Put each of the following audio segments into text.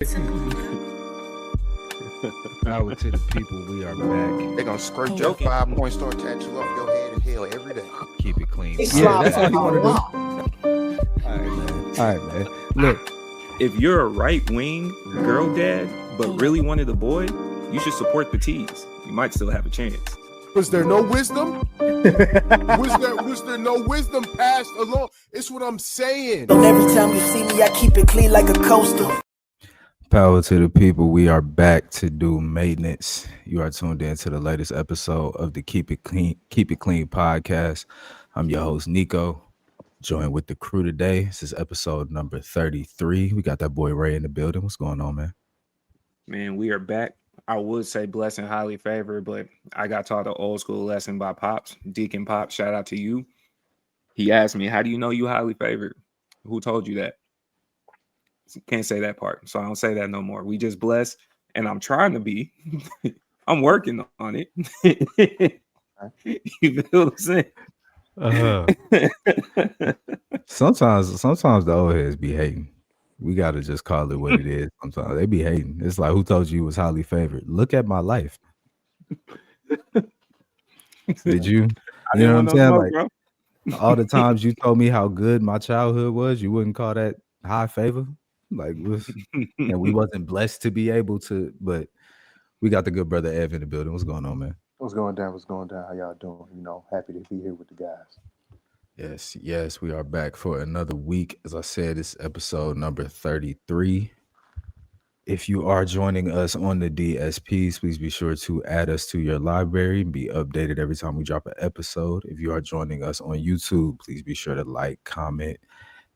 Power to the people. We are back. They're gonna skirt your 5-point star tattoo off your head in hell every day. Keep it clean. Yeah, that's all he want to do. All right, man. All right, man. Look, If you're a right wing girl dad, but really wanted a boy, you should support the T's. You might still have a chance. Was there no wisdom? was there no wisdom passed along? It's what I'm saying. Every time you see me, I keep it clean like a coaster. power to the people. We are back to do maintenance. You are tuned in to the latest episode of the Keep It Clean podcast. I'm your host, Nico. Joined with the crew today. This is episode number 33. We got that boy Ray in the building. What's going on, man? Man, we are back. I would say blessed and highly favored, but I got taught an old school lesson by Pops, Deacon Pops. Shout out to you. He asked me, how do you know you highly favored? Who told you that? Can't say that part, so I don't say that no more. We just blessed, and I'm trying to be. I'm working on it. You feel what I'm saying? Sometimes the old heads be hating. We gotta just call it what it is. Sometimes they be hating. It's like, who told you was highly favored? Look at my life. Did you? You know what I'm saying? Like, bro. all the times you told me how good my childhood was, you wouldn't call that high favor. Like, and we wasn't blessed to be able to, but we got the good brother Ev in the building. What's going on, man? What's going down? What's going down? How y'all doing? Happy to be here with the guys. Yes, we are back for another week. As I said, it's episode number 33. If you are joining us on the DSPs, please be sure to add us to your library and be updated every time we drop an episode. If you are joining us on YouTube, please be sure to like, comment,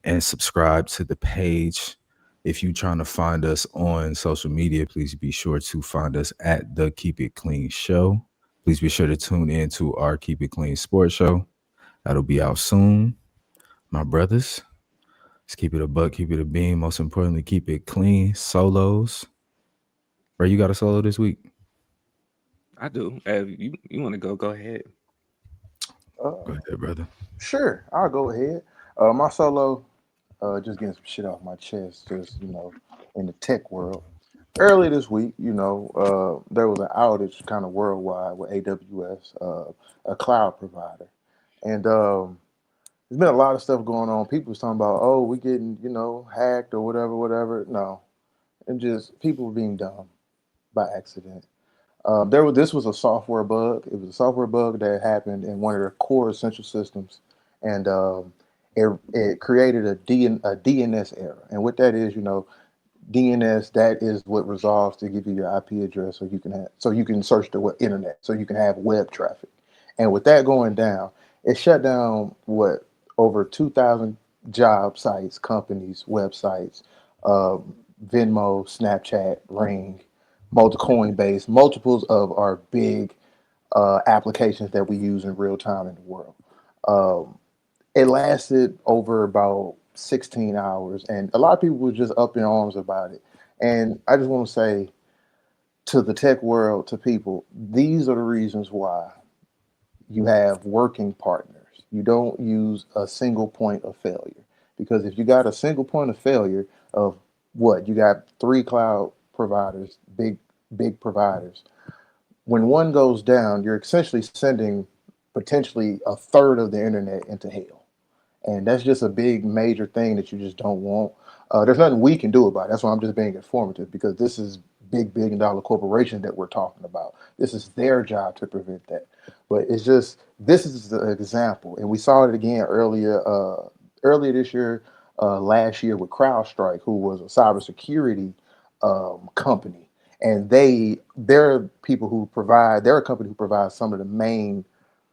and subscribe to the page. If you're trying to find us on social media, please be sure to find us at the Keep It Clean Show. Please be sure to tune in to our Keep It Clean Sports Show. That'll be out soon. My brothers, let's keep it a buck, keep it a beam. Most importantly, keep it clean. Solos. Ray, you got a solo this week? I do. You want to go ahead. Go ahead, brother. Sure, I'll go ahead. My solo, just getting some shit off my chest, just, in the tech world. Early this week, there was an outage kind of worldwide with AWS, a cloud provider. And there's been a lot of stuff going on. People was talking about, oh, we getting, hacked or whatever. No, and just people being dumb by accident. This was a software bug. It was a software bug that happened in one of their core essential systems, and it created a DNS error. And what that is, DNS, that is what resolves to give you your IP address so you can search the internet, so you can have web traffic. And with that going down, it shut down over 2,000 job sites, companies, websites, Venmo, Snapchat, Ring, Coinbase, multiples of our big applications that we use in real time in the world. It lasted over about 16 hours, and a lot of people were just up in arms about it. And I just want to say to the tech world, to people, these are the reasons why you have working partners. You don't use a single point of failure, because if you got a single point of failure of you got 3 cloud providers, big providers. When one goes down, you're essentially sending potentially a third of the internet into hell. And that's just a big major thing that you just don't want. There's nothing we can do about it. That's why I'm just being informative, because this is big billion-dollar corporation that we're talking about. This is their job to prevent that. But it's just, this is the example. And we saw it again earlier this year, last year with CrowdStrike, who was a cybersecurity company. And they're people who they're a company who provides some of the main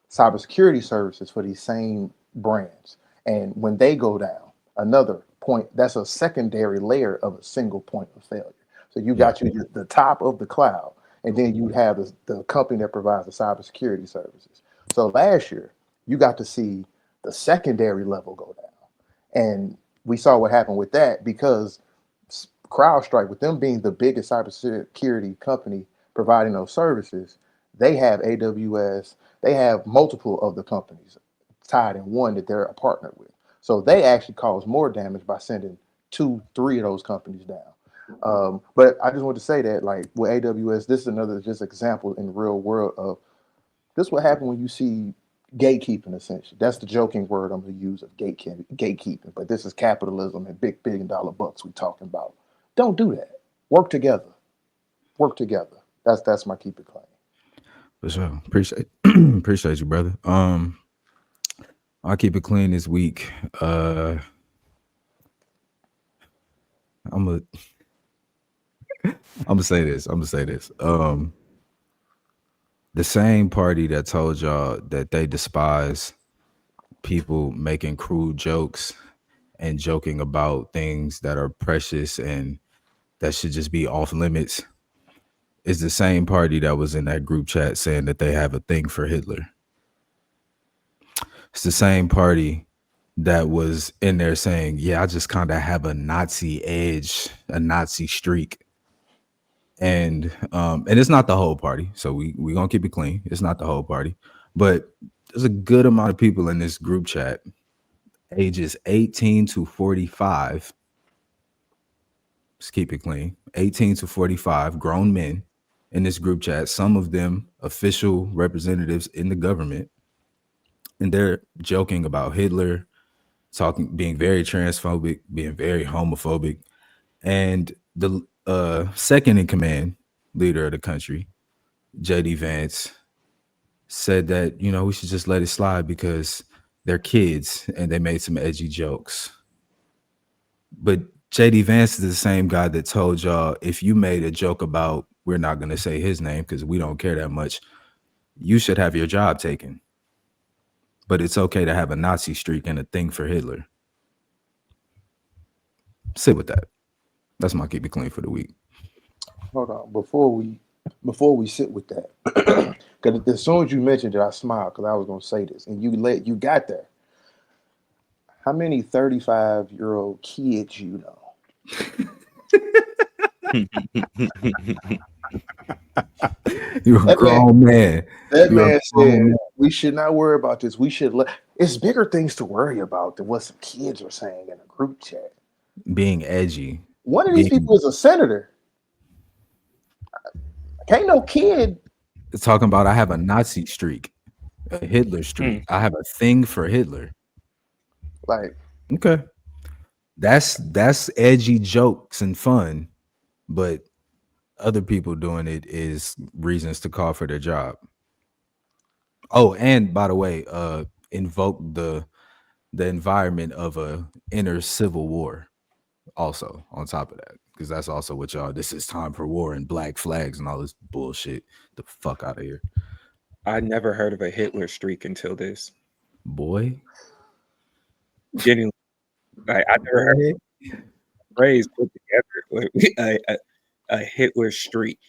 cybersecurity services for these same brands. And when they go down, another point, that's a secondary layer of a single point of failure. So you got the top of the cloud, and then you have the company that provides the cybersecurity services. So last year, you got to see the secondary level go down. And we saw what happened with that, because CrowdStrike, with them being the biggest cybersecurity company providing those services, they have AWS, they have multiple of the companies tied in one that they're a partner with. So they actually caused more damage by sending 2-3 of those companies down. But I just want to say that, like with AWS, this is another just example in the real world of this. What happened when you see gatekeeping? Essentially, that's the joking word I'm going to use of gatekeeping. But this is capitalism and big $1 billion bucks we talking about. Don't do that. Work together. Work together. That's my keep it clean. For sure. Appreciate you, brother. I'll keep it clean this week. I'm gonna say this. The same party that told y'all that they despise people making crude jokes and joking about things that are precious and that should just be off limits is the same party that was in that group chat saying that they have a thing for Hitler. It's the same party that was in there saying, yeah, I just kind of have a Nazi edge, a Nazi streak. And it's not the whole party. So we gonna keep it clean. It's not the whole party. But there's a good amount of people in this group chat, ages 18 to 45. Let's keep it clean. 18 to 45 grown men in this group chat, some of them official representatives in the government. And they're joking about Hitler, being very transphobic, being very homophobic. And the second in command leader of the country, JD Vance, said that, we should just let it slide because they're kids and they made some edgy jokes. But JD Vance is the same guy that told y'all if you made a joke about, we're not going to say his name because we don't care that much, you should have your job taken. But it's okay to have a Nazi streak and a thing for Hitler. Sit with that. That's my keep it clean for the week. Hold on, before we sit with that, because as soon as you mentioned it, I smiled because I was going to say this, and you got there. How many 35-year-old kids you know? You're a grown man. That man said we should not worry about this. We should it's bigger things to worry about than what some kids are saying in a group chat. Being edgy. One of these people is a senator. Can't no kid talking about I have a Nazi streak, a Hitler streak. I have a thing for Hitler. Like, okay, that's edgy jokes and fun, but other people doing it is reasons to call for their job. Oh, and by the way, invoke the environment of a inner civil war also on top of that, because that's also what y'all, this is time for war and black flags and all this bullshit. The fuck out of here. I never heard of a Hitler streak until this. Boy, genuinely, I never heard of a phrase put together. A Hitler streak.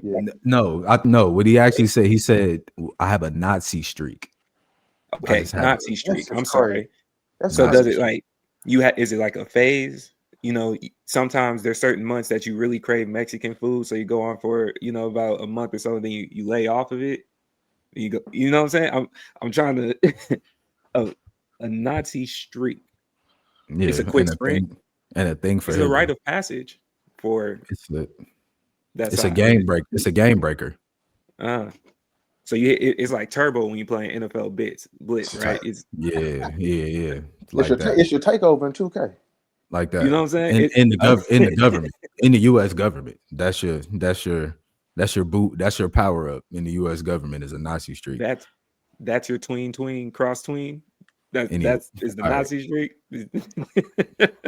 Yeah. No, what he actually said, he said, I have a Nazi streak. Okay, Nazi streak. I'm sorry. That's so does it like is it like a phase? Sometimes there's certain months that you really crave Mexican food, so you go on for about a month or so, and then you lay off of it. You go, you know what I'm saying? I'm trying to a Nazi streak. Yeah, it's a quick sprint and a thing for it's a rite of passage for it's a game break. It's a game breaker. So it's like turbo when you play NFL Blitz, right? It's yeah. It's your takeover in 2K. Like that. You know what I'm saying? In the government, in the U.S. government, that's your boot. That's your power up in the U.S. government is a Nazi streak. That's your tween cross tween. That's the Nazi streak.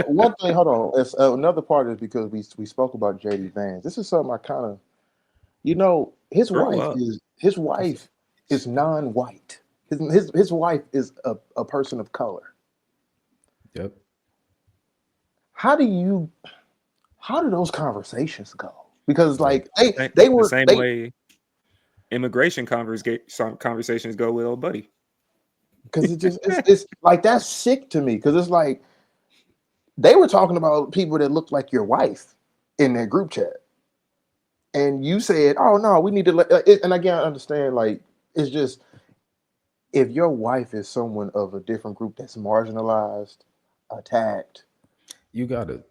One thing, hold on. It's, another part is because we spoke about JD Vance. This is something I kind of, his wife is non-white. His wife is a person of color. Yep. How do those conversations go? Because like they were the same way immigration conversations go with old buddy. Because it's like that's sick to me. Because it's like they were talking about people that look like your wife in their group chat, and you said, "Oh no, we need to." And again, I understand. Like it's just if your wife is someone of a different group that's marginalized, attacked. You gotta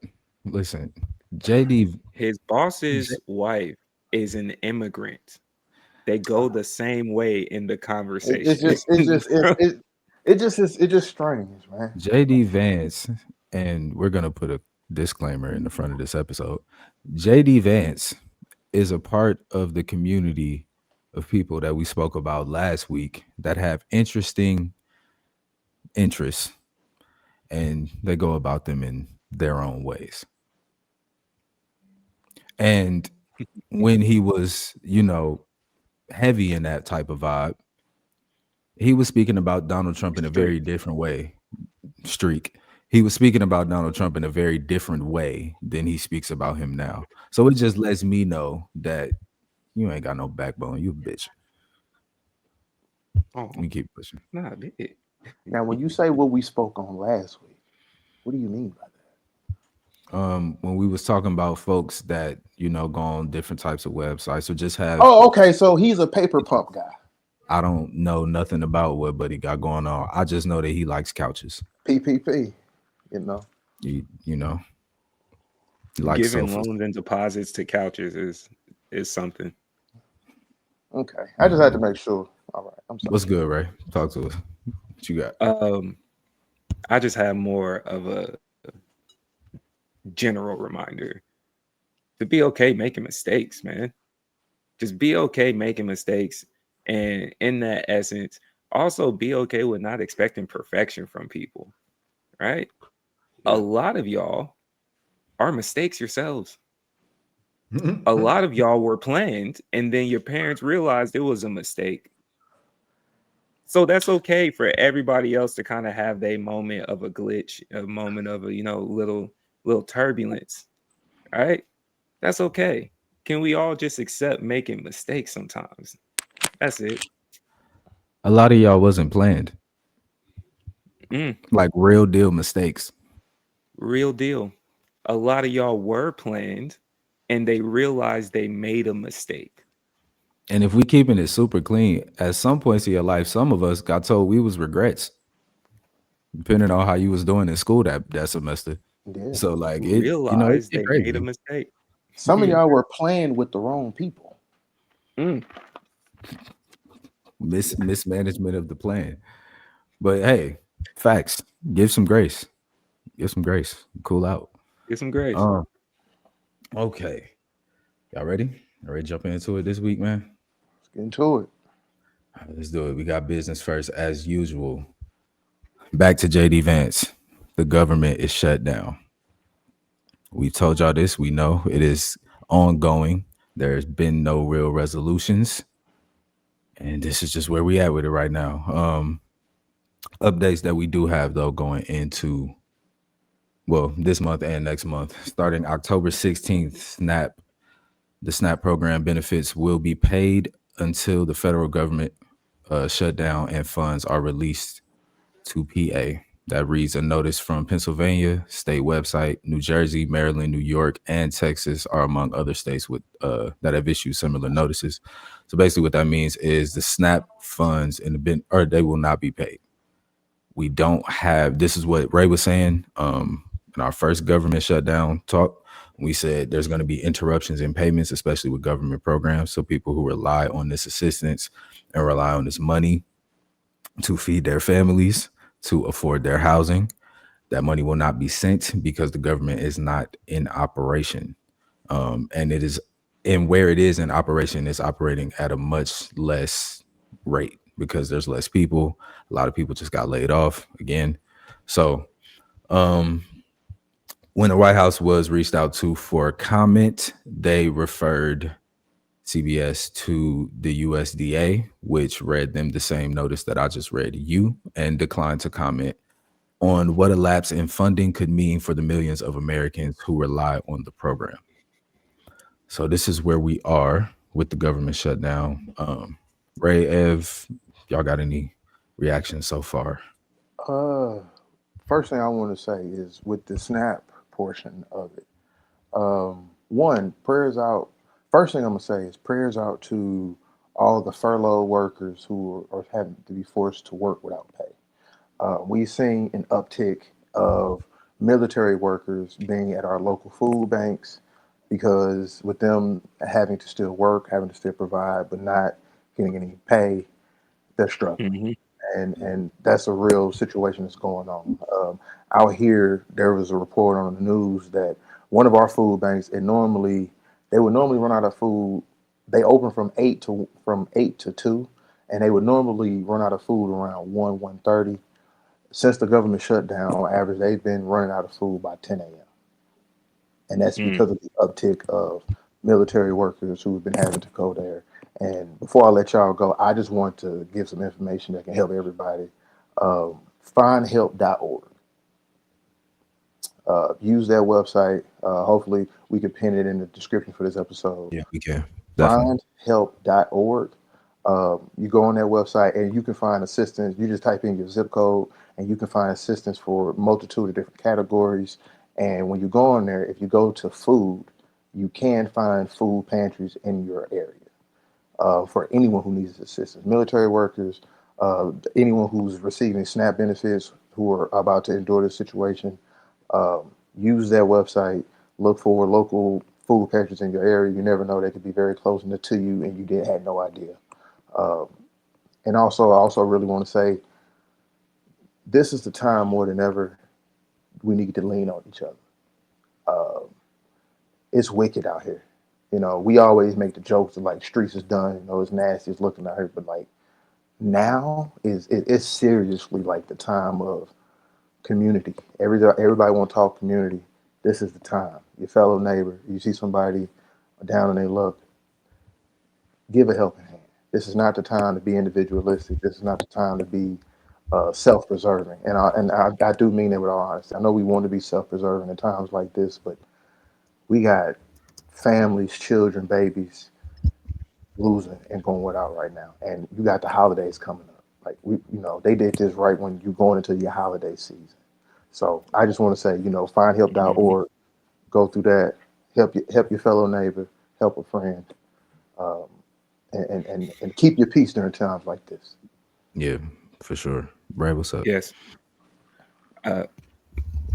listen. JD, His boss's wife is an immigrant. They go the same way in the It's conversation. just it's just it's just strange, man. JD Vance, and we're gonna put a disclaimer in the front of this episode. JD Vance is a part of the community of people that we spoke about last week that have interesting interests, and they go about them in their own ways. And when he was, heavy in that type of vibe, he was speaking about Donald Trump in a very Streak. different way. Streak. He was speaking about Donald Trump in a very different way than he speaks about him now. So it just lets me know that you ain't got no backbone. You a bitch. Oh, Let me keep pushing. nah, bit. Now, when you say what we spoke on last week, what do you mean by that? When we was talking about folks that go on different types of websites or just have, Oh, okay. So he's a paper pump guy. I don't know nothing about what Buddy got going on. I just know that he likes couches. PPP. You know. You know, he likes Giving sofas. loans and deposits to couches is something. Okay. I just had to make sure. All right. I'm sorry. What's good, Ray? Talk to us. What you got? I just have more of a general reminder to be okay making mistakes, man. Just be okay making mistakes. And in that essence, also be okay with not expecting perfection from people, right? A lot of y'all are mistakes yourselves. A lot of y'all were planned, and then your parents realized it was a mistake. So that's okay for everybody else to kind of have their moment of a glitch, a moment of a little turbulence, right? That's okay. Can we all just accept making mistakes sometimes? That's it. A lot of y'all wasn't planned, Mm, like real deal mistakes. real deal. A lot of y'all were planned, and they realized they made a mistake. And if we keeping it super clean, at some points in your life, some of us got told we was regrets, depending on how you was doing in school that semester. Yeah. So like it Realized get they made a crazy. mistake. Some of y'all were playing with the wrong people. Mm, Mismanagement of the plan. But hey, facts. Give some grace. Give some grace. Cool out. get some grace. Um, okay. Y'all ready? All right, jumping into it this week, man. Let's get into it. All right, let's do it. We got business first, as usual. Back to JD Vance. The government is shut down. We told y'all this. We know it is ongoing. There's been no real resolutions, and this is just where we at with it right now. Updates that we do have though going into this month and next month, starting October 16th. The SNAP program benefits will be paid until the federal government shutdown and funds are released to PA. That reads a notice from Pennsylvania state website. New Jersey, Maryland, New York, and Texas are among other states with that have issued similar notices. So basically, what that means is the SNAP funds or they will not be paid. We don't have. This is what Ray was saying in our first government shutdown talk. We said there's going to be interruptions in payments, especially with government programs. So people who rely on this assistance and rely on this money to feed their families, to afford their housing, that money will not be sent because the government is not in operation. And it is, and where it is in operation, it's operating at a much less rate because there's less people. A lot of people just got laid off again. So when the White House was reached out to for comment, they referred CBS to the USDA, which read them the same notice that I just read you and declined to comment on what a lapse in funding could mean for the millions of Americans who rely on the program. So this is where we are with the government shutdown. Ray, Ev, y'all got any reactions so far? First thing I want to say is with the SNAP portion of it. One, prayers out. First thing I'm gonna say is prayers out to all the furlough workers who are having to be forced to work without pay. We've seen an uptick of military workers being at our local food banks, because with them having to still work, having to still provide, but not getting any pay, they're struggling. Hmm. And that's a real situation that's going on. Out here, there was a report on the news that one of our food banks, they would normally run out of food. They open from 8 to 2, and they would normally run out of food around 1:30. Since the government shutdown, on average, they've been running out of food by 10 a.m. And that's Mm. because of the uptick of military workers who've been having to go there. And before I let y'all go, I just want to give some information that can help everybody. Findhelp.org. Use that website. Hopefully, we can pin it in the description for this episode. Yeah, we can definitely. Findhelp.org. You go on that website and you can find assistance. You just type in your zip code and you can find assistance for a multitude of different categories. And when you go on there, if you go to food, you can find food pantries in your area for anyone who needs assistance. Military workers, anyone who's receiving SNAP benefits who are about to endure this situation. Use that website. Look for local food pantries in your area. You never know; they could be very close to you, and you did had no idea. Um, and also, I also really want to say this is the time more than ever we need to lean on each other. Uh, it's wicked out here. We always make the jokes of like streets is done. It's nasty, it's looking out here, but like now it's seriously like the time of community. Everybody want to talk community. This is the time. Your fellow neighbor, you see somebody down in their luck, give a helping hand. This is not the time to be individualistic. This is not the time to be self-preserving. And I do mean that with all honesty. I know we want to be self-preserving in times like this, but we got families, children, babies losing and going without right now. And you got the holidays coming up. Like they did this right when you're going into your holiday season. So I just want to say, Hmm. findhelp.org, go through that, help your fellow neighbor, help a friend, um, and keep your peace during times like this. Yeah, for sure. Brad, what's up? Yes. Uh,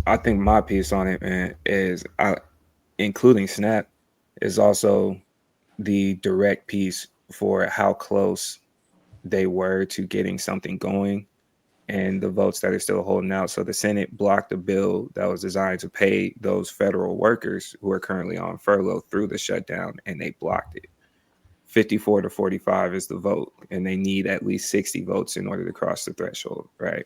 I think my piece on it, man, is including Snap, is also the direct piece for how close they were to getting something going and the votes that are still holding out. So the Senate blocked a bill that was designed to pay those federal workers who are currently on furlough through the shutdown, and they blocked it. 54 to 45 is the vote, and they need at least 60 votes in order to cross the threshold, right?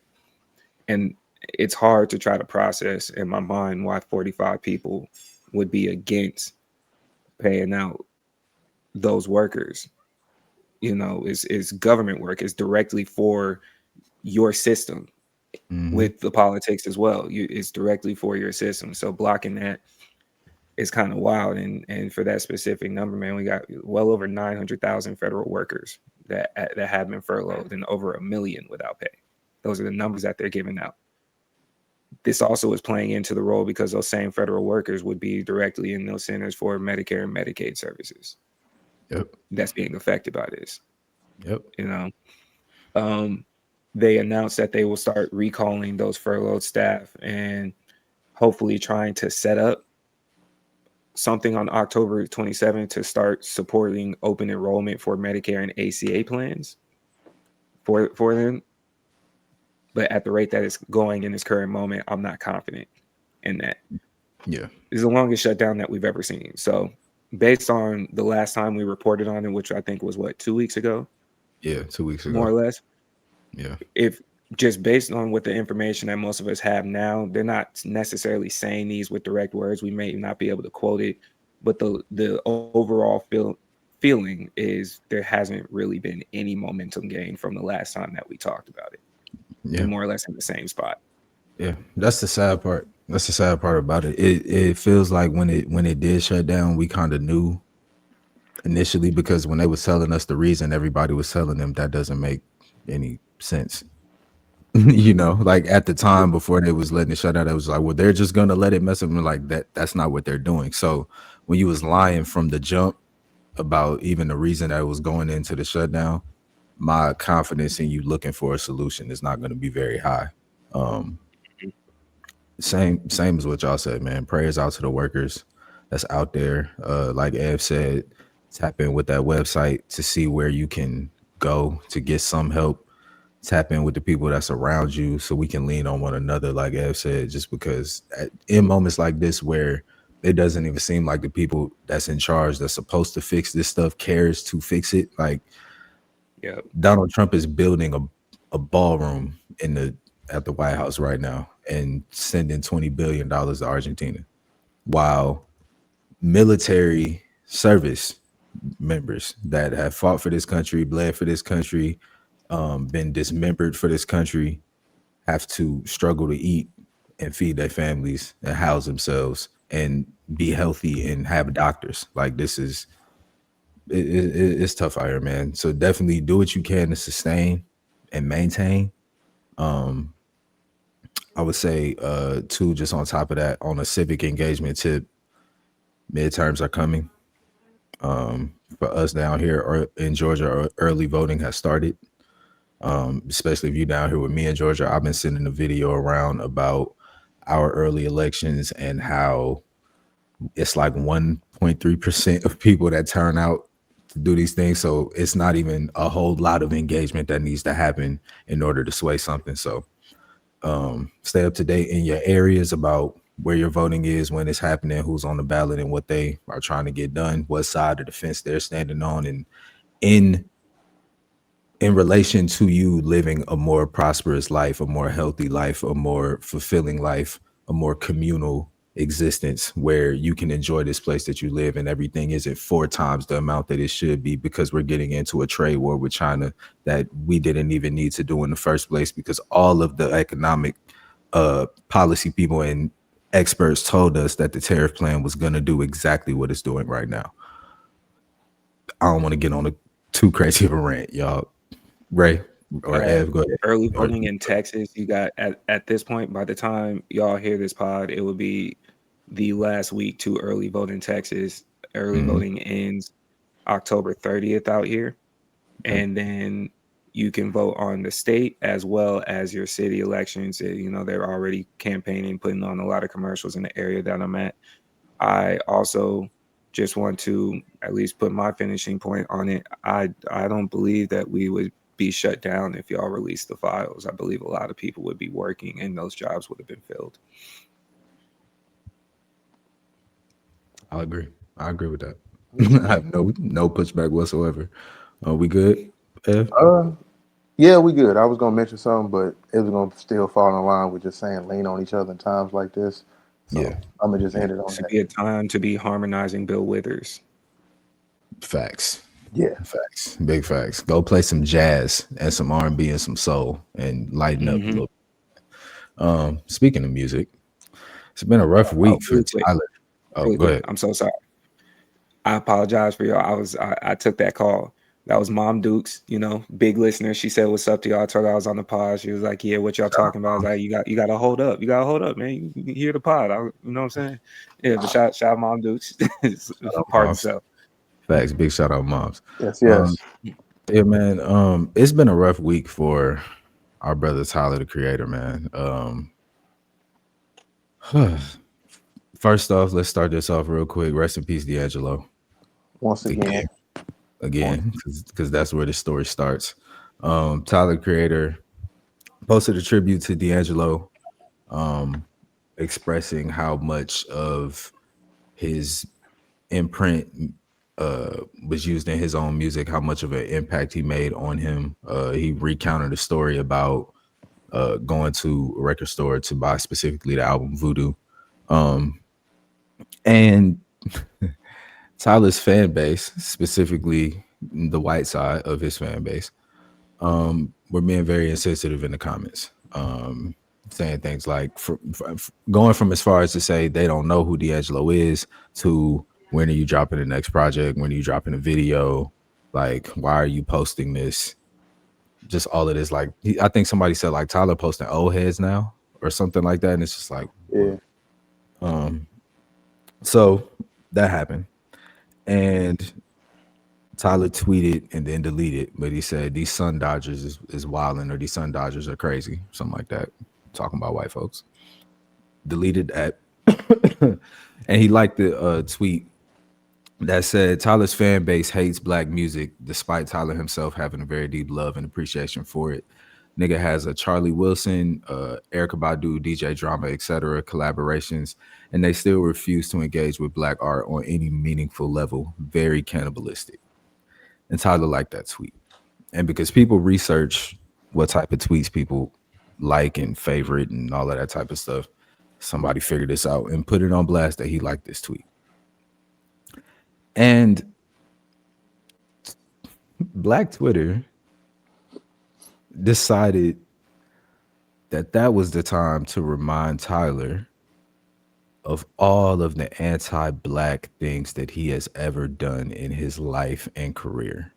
And it's hard to try to process in my mind why 45 people would be against paying out those workers. Is government work, is directly for your system Hmm. with the politics as well. It's directly for your system. So blocking that is kind of wild. And for that specific number, man, we got well over 900,000 federal workers that have been furloughed and over 1 million without pay. Those are the numbers that they're giving out. This also is playing into the role because those same federal workers would be directly in those centers for Medicare and Medicaid services Yep. that's being affected by this. Yep. You know, um, they announced that they will start recalling those furloughed staff and hopefully trying to set up something on October 27th to start supporting open enrollment for Medicare and ACA plans for them. But at the rate that it's going in this current moment, I'm not confident in that. Yeah. It's the longest shutdown that we've ever seen. So based on the last time we reported on it, which I think was 2 weeks ago, Yeah. 2 weeks more ago. or less, Yeah. if just based on what the information that most of us have now, they're not necessarily saying these with direct words. We may not be able to quote it, but the overall feeling is there hasn't really been any momentum gain from the last time that we talked about it. We're Yeah. more or less in the same spot. Yeah. That's the sad part. That's the sad part about it. It feels like when it did shut down, we kind of knew initially, because when they was telling us the reason, everybody was telling them that doesn't make any sense. Like at the time before they was letting it shut down, it was like, well, they're just gonna let it mess up. And like that's not what they're doing. So when you was lying from the jump about even the reason that was going into the shutdown, my confidence in you looking for a solution is not going to be very high. Um, Same as what y'all said, man. Prayers out to the workers that's out there. Like Ev said, tap in with that website to see where you can go to get some help. Tap in with the people that's around you so we can lean on one another, like Ev said, just because in moments like this where it doesn't even seem like the people that's in charge that's supposed to fix this stuff cares to fix it. Like Yeah. Donald Trump is building a ballroom at the White House right now and sending $20 billion to Argentina, while military service members that have fought for this country, bled for this country, been dismembered for this country, have to struggle to eat and feed their families and house themselves and be healthy and have doctors. Like this is it's tough out here, man. So definitely do what you can to sustain and maintain. I would say too, just on top of that, on a civic engagement tip, midterms are coming. For us down here or in Georgia, early voting has started. Especially if you down here with me in Georgia, I've been sending a video around about our early elections and how it's like 1.3% of people that turn out to do these things. So it's not even a whole lot of engagement that needs to happen in order to sway something. So stay up to date in your areas about where your voting is, when it's happening, who's on the ballot, and what they are trying to get done, what side of the fence they're standing on, and in relation to you living a more prosperous life, a more healthy life, a more fulfilling life, a more communal existence where you can enjoy this place that you live and everything isn't 4 times the amount that it should be because we're getting into a trade war with China that we didn't even need to do in the first place, because all of the economic policy people and experts told us that the tariff plan was going to do exactly what it's doing right now. I don't want to get on a too crazy of a rant, y'all. Ray or Ev, go ahead. Early voting in Texas, you got at this point, by the time y'all hear this pod, it will be the last week to early vote in Texas. Early voting ends October 30th out here. And then you can vote on the state as well as your city elections. You know, they're already campaigning, putting on a lot of commercials in the area that I'm at. I also just want to at least put my finishing point on it. I don't believe that we would be shut down if y'all release the files. I believe a lot of people would be working and those jobs would have been filled. I agree with that. I have no pushback whatsoever. We good, Ev? Yeah, we good. I was gonna mention something, but it was gonna still fall in line with just saying lean on each other in times like this. So Yeah. I'm gonna just end it on It should that. be a time to be harmonizing Bill Withers. Facts. Yeah. Facts. Big facts. Go play some jazz and some R&B and some soul and lighten up a little bit. Speaking of music, it's been a rough week for really quick. Tyler. Oh, Really go quick. ahead. I'm so sorry. I apologize for y'all. I took that call. That was Mom Dukes, you know, big listener. She said, "What's up to y'all?" I told her I was on the pod. She was like, "Yeah, what y'all talking about?" I was like, "You got to hold up. You got to hold up, man. You hear the pod. You know what I'm saying?" Yeah, but shout out Mom Dukes. Pardon Moms. self. Facts. Big shout out, moms. Yes. Yeah, man. It's been a rough week for our brother Tyler, the Creator, man. First off, let's start this off real quick. Rest in peace, D'Angelo. Once again. Because that's where the story starts. Tyler, Creator, posted a tribute to D'Angelo, expressing how much of his imprint was used in his own music, how much of an impact he made on him. He recounted a story about going to a record store to buy specifically the album Voodoo. And Tyler's fan base, specifically the white side of his fan base, were being very insensitive in the comments, saying things like going from as far as to say they don't know who D'Angelo is to when are you dropping the next project? When are you dropping a video? Like, why are you posting this? Just all of this. Like, I think somebody said like Tyler posting old heads now or something like that. And it's just like, Yeah. So that happened. And Tyler tweeted and then deleted, but he said these Sun Dodgers is wilding, or these Sun Dodgers are crazy, something like that, talking about white folks. deleted that. And he liked the tweet that said Tyler's fan base hates black music despite Tyler himself having a very deep love and appreciation for it. Nigga has a Charlie Wilson, Erykah Badu, DJ Drama, etc. collaborations, and they still refuse to engage with black art on any meaningful level. Very cannibalistic. And Tyler liked that tweet. And because people research what type of tweets people like and favorite and all of that type of stuff, somebody figured this out and put it on blast that he liked this tweet. And Black Twitter decided that that was the time to remind Tyler of all of the anti-black things that he has ever done in his life and career.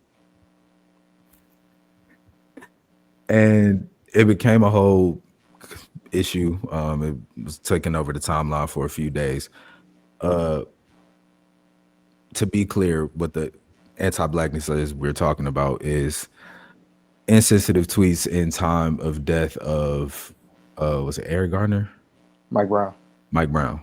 And it became a whole issue. It was taking over the timeline for a few days. To be clear, what the anti-blackness is we're talking about is insensitive tweets in time of death of was it Eric Garner? Mike Brown. Mike Brown.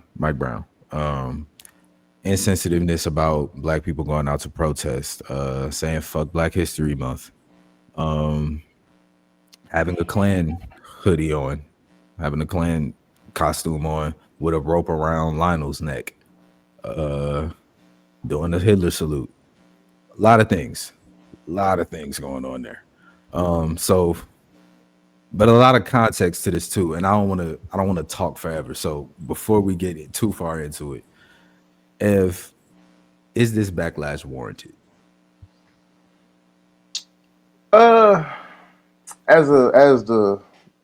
Insensitiveness about black people going out to protest, saying fuck Black History Month, having a Klan hoodie on, having a Klan costume on with a rope around Lionel's neck, doing the Hitler salute. A lot of things going on there. But a lot of context to this too, and I don't want to talk forever. So before we get too far into it, is this backlash warranted? As the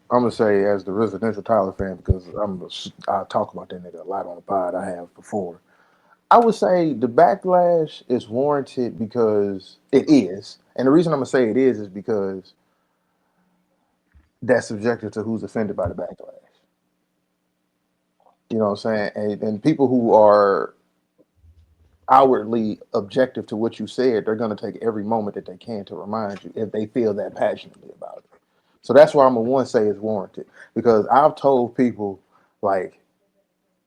I'm gonna say as the residential Tyler fan, because I talk about that nigga a lot on the pod. I have before. I would say the backlash is warranted because it is, and the reason I'm gonna say it is because that's subjective to who's offended by the backlash. You know what I'm saying? And people who are outwardly objective to what you said, they're going to take every moment that they can to remind you if they feel that passionately about it. So that's why I'm going to say it's warranted, because I've told people, like,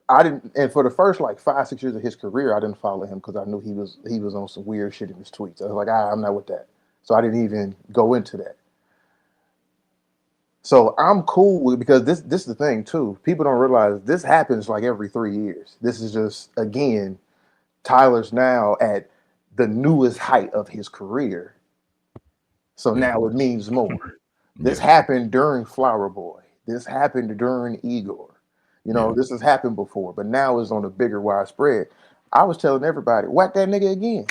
I didn't, and for the first like 5-6 years of his career, I didn't follow him because I knew he was on some weird shit in his tweets. I was like, I'm not with that. So I didn't even go into that. So I'm cool with, because this is the thing too. People don't realize this happens like every 3 years. This is just, again, Tyler's now at the newest height of his career. So now it means more. This happened during Flower Boy. This happened during Igor. You know, this has happened before, but now it's on a bigger widespread. I was telling everybody, whack that nigga again.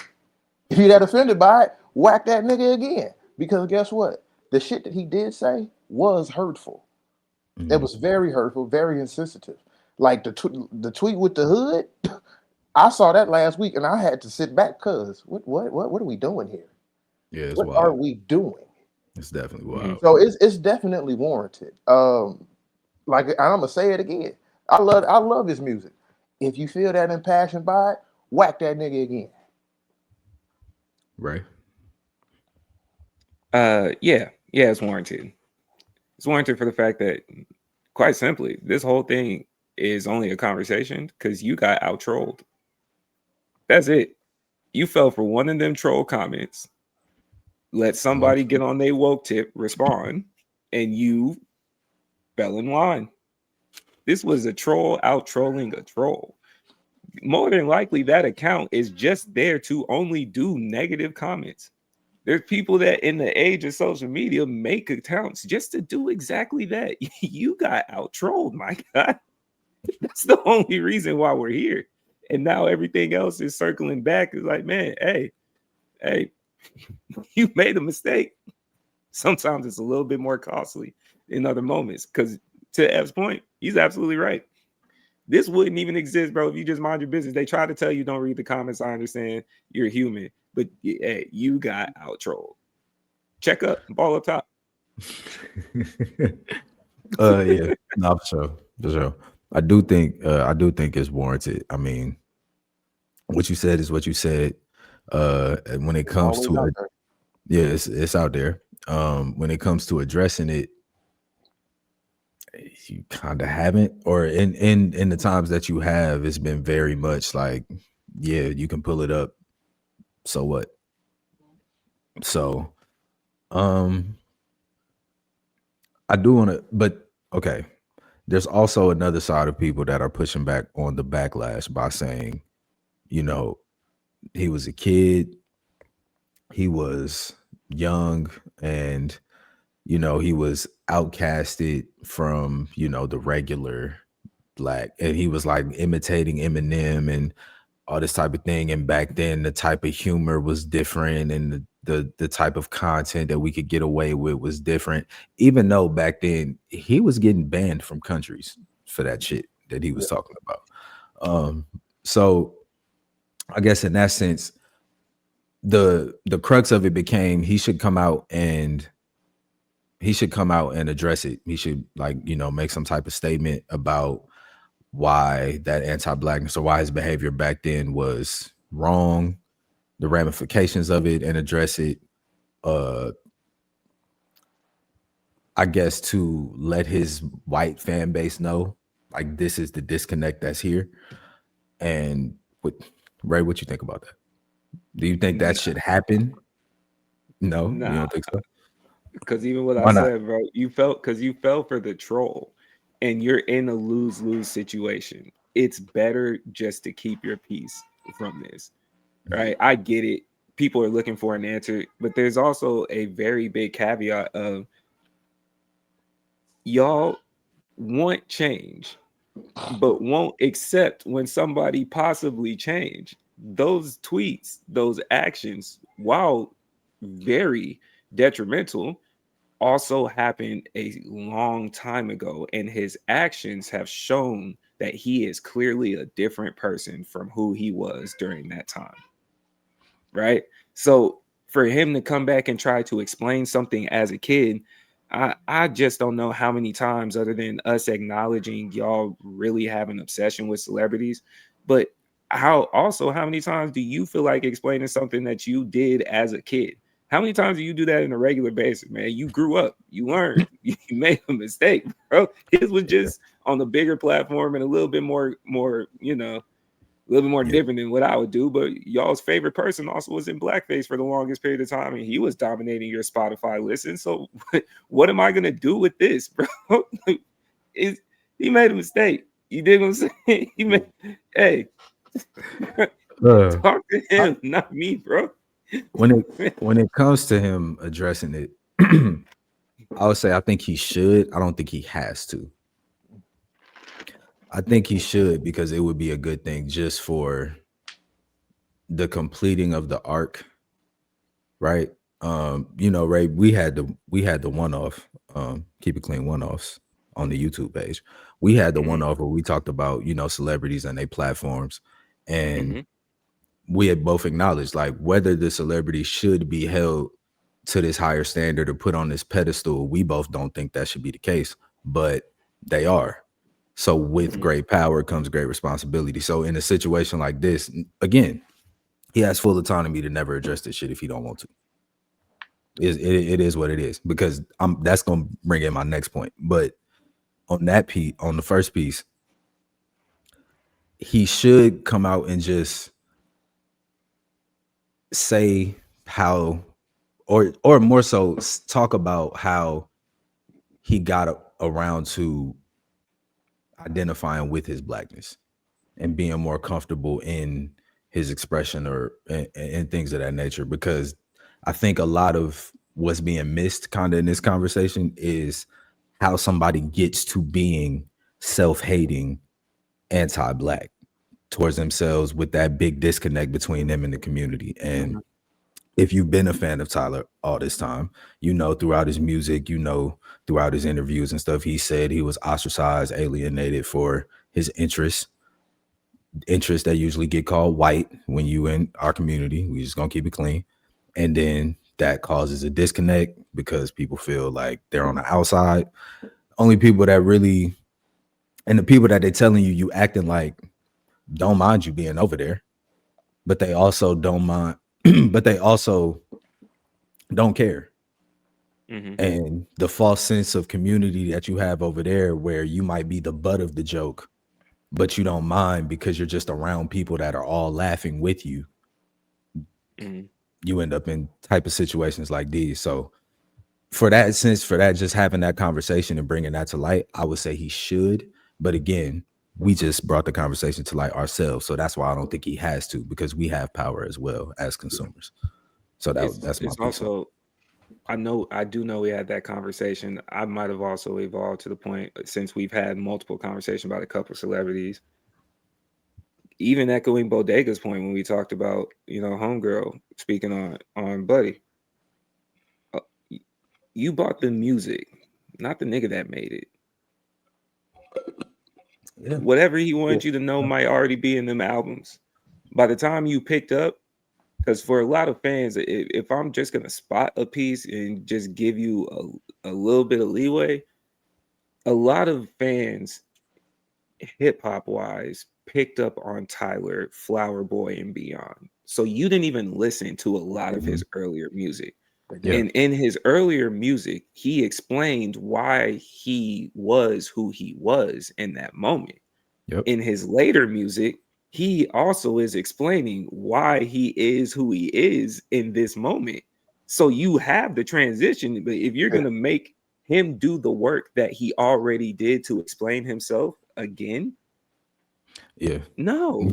If you that offended by it, whack that nigga again. Because guess what? The shit that he did say was hurtful. Mm-hmm. It was very hurtful, very insensitive. Like the tweet with the hood, I saw that last week and I had to sit back because what are we doing here? Yeah, what are we doing? It's definitely wild. So it's definitely warranted. Like I'm gonna say it again. I love his music. If you feel that impassioned by it, whack that nigga again. Right. Yeah, it's warranted. It's warranted for the fact that, quite simply, this whole thing is only a conversation because you got out trolled. That's it. You fell for one of them troll comments. Let somebody get on their woke tip, respond, and you fell in line. This was a troll out trolling a troll. More than likely, that account is just there to only do negative comments. There's people that in the age of social media make accounts just to do exactly that. You got out trolled, my God. That's the only reason why we're here. And now everything else is circling back. It's like, man, hey, you made a mistake. Sometimes it's a little bit more costly in other moments. Because to F's point, he's absolutely right. This wouldn't even exist, bro, if you just mind your business. They try to tell you don't read the comments. I understand you're human. But hey, you got out trolled. Check up, ball up top. Yeah, no, for sure. I do think it's warranted. I mean, what you said is what you said. And when it comes to it, it's out there. When it comes to addressing it, You kind of haven't, or in the times that you have, it's been very much like, yeah, you can pull it up. So what? So, um, I do want to, but okay. There's also another side of people that are pushing back on the backlash by saying, you know, he was a kid, he was young, and he was outcasted from the regular black, and he was like imitating Eminem and all this type of thing. And back then, the type of humor was different, and the type of content that we could get away with was different. Even though back then he was getting banned from countries for that shit that he was Yeah. talking about. So I guess in that sense, the crux of it became he should come out and address it. He should make some type of statement about why that anti-blackness or why his behavior back then was wrong, the ramifications of it, and address it. I guess to let his white fan base know, like, this is the disconnect that's here. And Ray, what you think about that? Do you think that should happen? No, you Nah, don't think so? because even what I Why not? said, bro, you fell for the troll, and you're in a lose-lose situation. It's better just to keep your peace from this, right? I get it. People are looking for an answer, but there's also a very big caveat of y'all want change, but won't accept when somebody possibly change. Those tweets, those actions, while very detrimental, also happened a long time ago, and his actions have shown that he is clearly a different person from who he was during that time, right? So for him to come back and try to explain something as a kid, I just don't know how many times, other than us acknowledging y'all really have an obsession with celebrities, but how many times do you feel like explaining something that you did as a kid? How many times do you do that on a regular basis, man? You grew up, you learned, you made a mistake, bro. His was just on a bigger platform and a little bit more, a little bit more Yeah. different than what I would do. But y'all's favorite person also was in blackface for the longest period of time, and he was dominating your Spotify listen. So what am I gonna do with this, bro? Is He made a mistake. You dig what I'm saying? Hey, Uh, talk to I- him, not me, bro. when it comes to him addressing it, I would say I think he should. I don't think he has to. I think he should because it would be a good thing just for the completing of the arc, right? Ray, we had the one-off, keep it clean one-offs on the YouTube page. We had the Mhm, one-off where we talked about, celebrities and their platforms, and mhm, we had both acknowledged like whether the celebrity should be held to this higher standard or put on this pedestal. We both don't think that should be the case, but they are. So with mhm. great power comes great responsibility. So in a situation like this, again, he has full autonomy to never address this shit if he don't want to. It is what it is, because that's gonna bring in my next point. But on that piece, on the first piece, he should come out and just say how, or more so talk about how he got around to identifying with his blackness and being more comfortable in his expression or and things of that nature. Because I think a lot of what's being missed kind of in this conversation is how somebody gets to being self-hating, anti-black towards themselves, with that big disconnect between them and the community. And if you've been a fan of Tyler all this time, throughout his music, throughout his interviews and stuff, he said he was ostracized, alienated for his interests that usually get called white when you in our community. We just gonna keep it clean. And then that causes a disconnect because people feel like they're on the outside. Only people that really, and the people that they're telling you acting like don't mind you being over there, but they also don't mind, but they also don't care. and the false sense of community that you have over there, where you might be the butt of the joke, but you don't mind because you're just around people that are all laughing with you. You end up in type of situations like these. So for that sense, for that, just having that conversation and bringing that to light, I would say he should. But again, we just brought the conversation to light ourselves. So that's why I don't think he has to, because we have power as well as consumers. So that's my It's piece on it. also, I do know we had that conversation. I might have also evolved to the point, since we've had multiple conversations about a couple of celebrities, even echoing Bodega's point when we talked about, Homegirl speaking on Buddy. You bought the music, not the nigga that made it. Yeah. Whatever he wanted you to know might already be in them albums. By the time you picked up, because for a lot of fans, if I'm just gonna spot a piece and just give you a little bit of leeway, a lot of fans, hip hop wise, picked up on Tyler, Flower Boy, and beyond. So you didn't even listen to a lot of his earlier music. Yeah. And in his earlier music, he explained why he was who he was in that moment. Yep. In his later music, he also is explaining why he is who he is in this moment. So you have the transition, but if you're going to make him do the work that he already did to explain himself again, Yeah. no.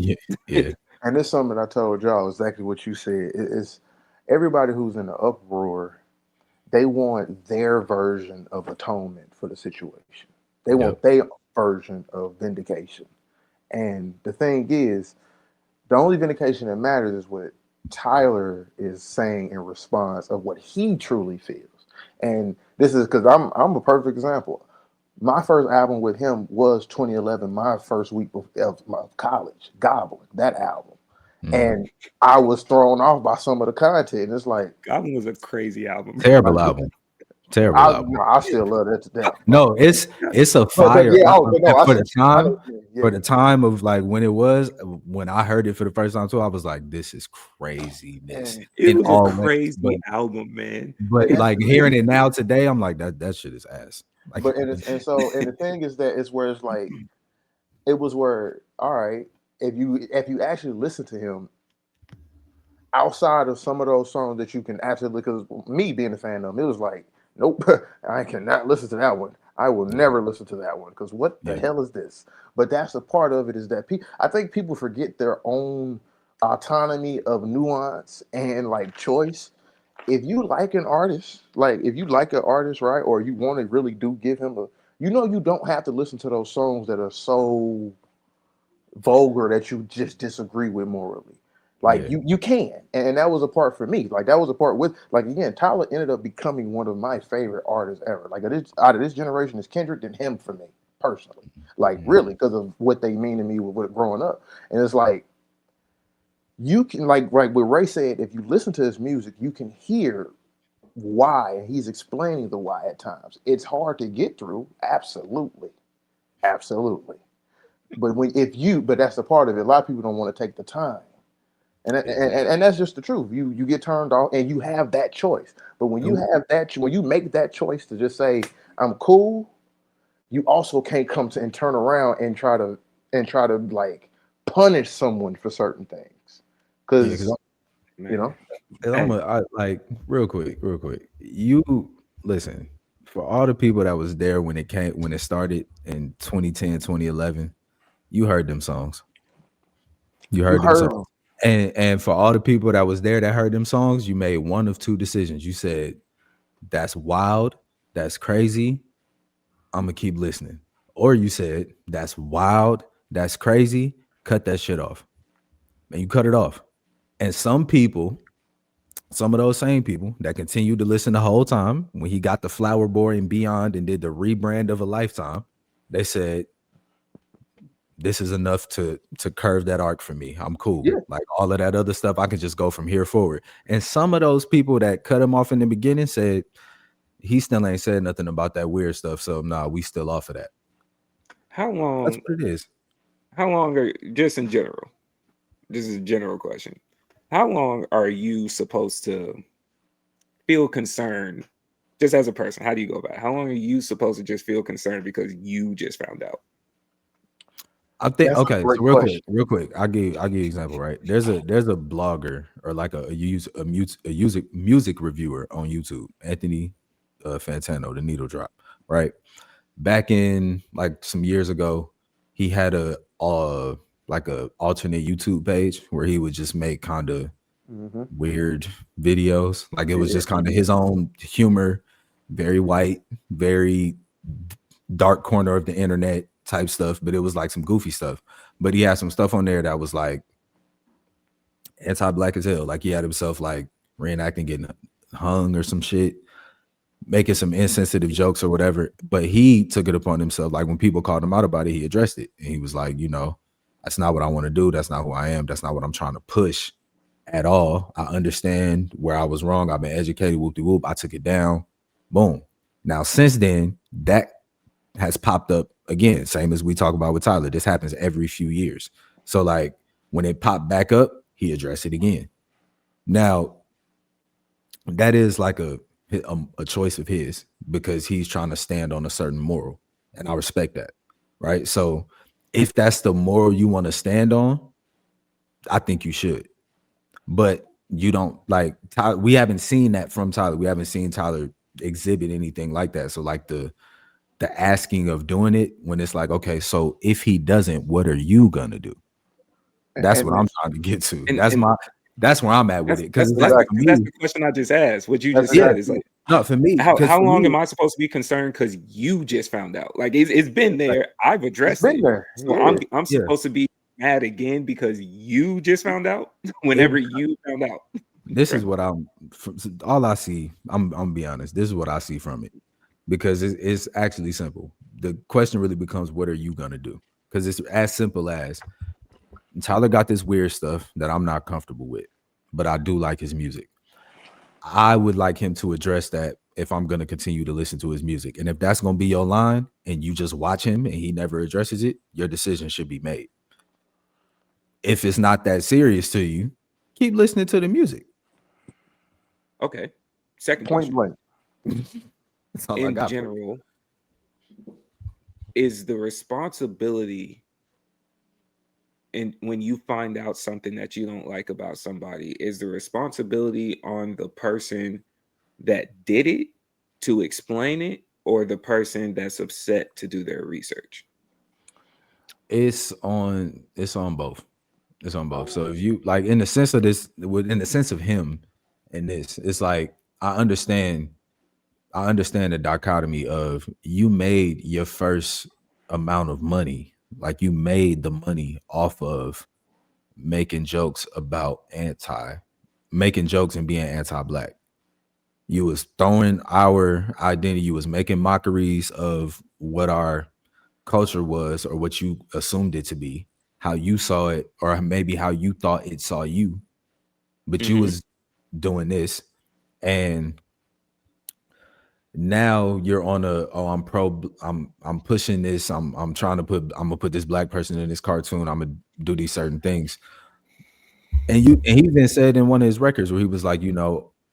Yeah. And it's something I told y'all exactly what you said. It's everybody who's in the uproar, they want their version of atonement for the situation. They want their version of vindication. And the thing is, the only vindication that matters is what Tyler is saying in response of what he truly feels. And this is because I'm a perfect example. My first album with him was 2011, my first week of college, Goblin, that album. And I was thrown off by some of the content. It's like, Goblin was a crazy album. Terrible album. Terrible album. I still love that to death. No, it's a But fire yeah, album. no, And for the time, yeah. for the time of like when it was, when I heard it for the first time too, I was like, this is craziness. It in was all a ways. crazy album, man. But And like hearing it now today, I'm like, that shit is ass. Like, But and the thing is that it's where it's like it was where, all right, if you actually listen to him outside of some of those songs that you can absolutely, because me being a fan of him, it was like, nope, I cannot listen to that one. I will never listen to that one because what the hell is this? But that's a part of it, is that I think people forget their own autonomy of nuance and like choice. If you like an artist, right, or you want to really do give him you don't have to listen to those songs that are so vulgar that you just disagree with morally. Like you can, and that was a part for me. Like that was a part with, like, again, Tyler ended up becoming one of my favorite artists ever. Like out of this generation is Kendrick and him for me personally. Like really, because of what they mean to me with growing up. And it's like you can, like what Ray said, if you listen to his music, you can hear why, and he's explaining the why at times. It's hard to get through, absolutely. But that's the part of it. A lot of people don't want to take the time. And that's just the truth. You get turned off, and you have that choice. But when you have that, when you make that choice to just say I'm cool, you also can't come to and turn around and try to like punish someone for certain things, because like real quick. You listen, for all the people that was there when it started in 2010, 2011, you heard them songs. You heard them songs. And for all the people that was there that heard them songs, you made one of two decisions. You said, that's wild, that's crazy, I'm gonna keep listening. Or you said, that's wild, that's crazy, cut that shit off. And you cut it off. And some of those same people that continued to listen the whole time, when he got the Flower Boy and beyond and did the rebrand of a lifetime, they said, this is enough to curve that arc for me. I'm cool. Yeah. Like all of that other stuff, I can just go from here forward. And some of those people that cut him off in the beginning said, he still ain't said nothing about that weird stuff. So nah, we still off of that. How long? That's what it is. How long are, just in general? This is a general question. How long are you supposed to feel concerned Just as a person, how do you go about it? How long are you supposed to just feel concerned because you just found out? I think That's a okay. great So question. real quick. I'll give you an example. Right, there's a blogger or like a music reviewer on YouTube, Anthony Fantano, the Needle Drop. Right, back in like some years ago, he had a like a alternate YouTube page where he would just make kind of Mm-hmm. weird videos. Like it was Yeah. just kind of his own humor, very white, very dark corner of the internet type stuff, but it was like some goofy stuff. But he had some stuff on there that was like anti-black as hell. Like he had himself like reenacting getting hung or some shit, making some insensitive jokes or whatever. But he took it upon himself. Like when people called him out about it, he addressed it. And he was like, that's not what I want to do. That's not who I am. That's not what I'm trying to push at all. I understand where I was wrong. I've been educated, whoop de whoop. I took it down. Boom. Now, since then, that has popped up again, same as we talk about with Tyler. This happens every few years. So, like, when it popped back up, he addressed it again. Now, that is like a choice of his because he's trying to stand on a certain moral, and I respect that, right? So, if that's the moral you want to stand on, I think you should. But you don't like Tyler. We haven't seen that from Tyler. We haven't seen Tyler exhibit anything like that. So, like the asking of doing it when it's like, okay, so if he doesn't, what are you gonna do? That's And what I'm trying to get to. And That's where I'm at with that's it. Because that's it's that's like the for that's me, the question I just asked. What you that's just said is exactly like, no, for me, how because how for long me, am I supposed to be concerned because you just found out? Like it's been like there. I've it's addressed been it. there. So Yeah. I'm yeah, supposed to be mad again because you just found out it, whenever you found out. this is what all I see. I'm gonna be honest. This is what I see from it because it's actually simple. The question really becomes, what are you gonna do? Because it's as simple as Tyler got this weird stuff that I'm not comfortable with, but I do like his music. I would like him to address that if I'm going to continue to listen to his music. And if that's going to be your line and you just watch him and he never addresses it, your decision should be made. If it's not that serious to you, keep listening to the music. Okay. Second Point question. blank. That's all I In got for you. general, is the responsibility and when you find out something that you don't like about somebody, is the responsibility on the person that did it to explain it or the person that's upset to do their research? It's on both. It's on both. So if you like in the sense of this, in the sense of him and this, it's like I understand the dichotomy of you made your first amount of money, like you made the money off of making jokes making jokes and being anti-black. You was throwing our identity, you was making mockeries of what our culture was or what you assumed it to be, how you saw it, or maybe how you thought it saw you, but you Mhm. was doing this. And now you're on I'm pushing this, I'm gonna put this black person in this cartoon, I'm gonna do these certain things. And he even said in one of his records where he was like,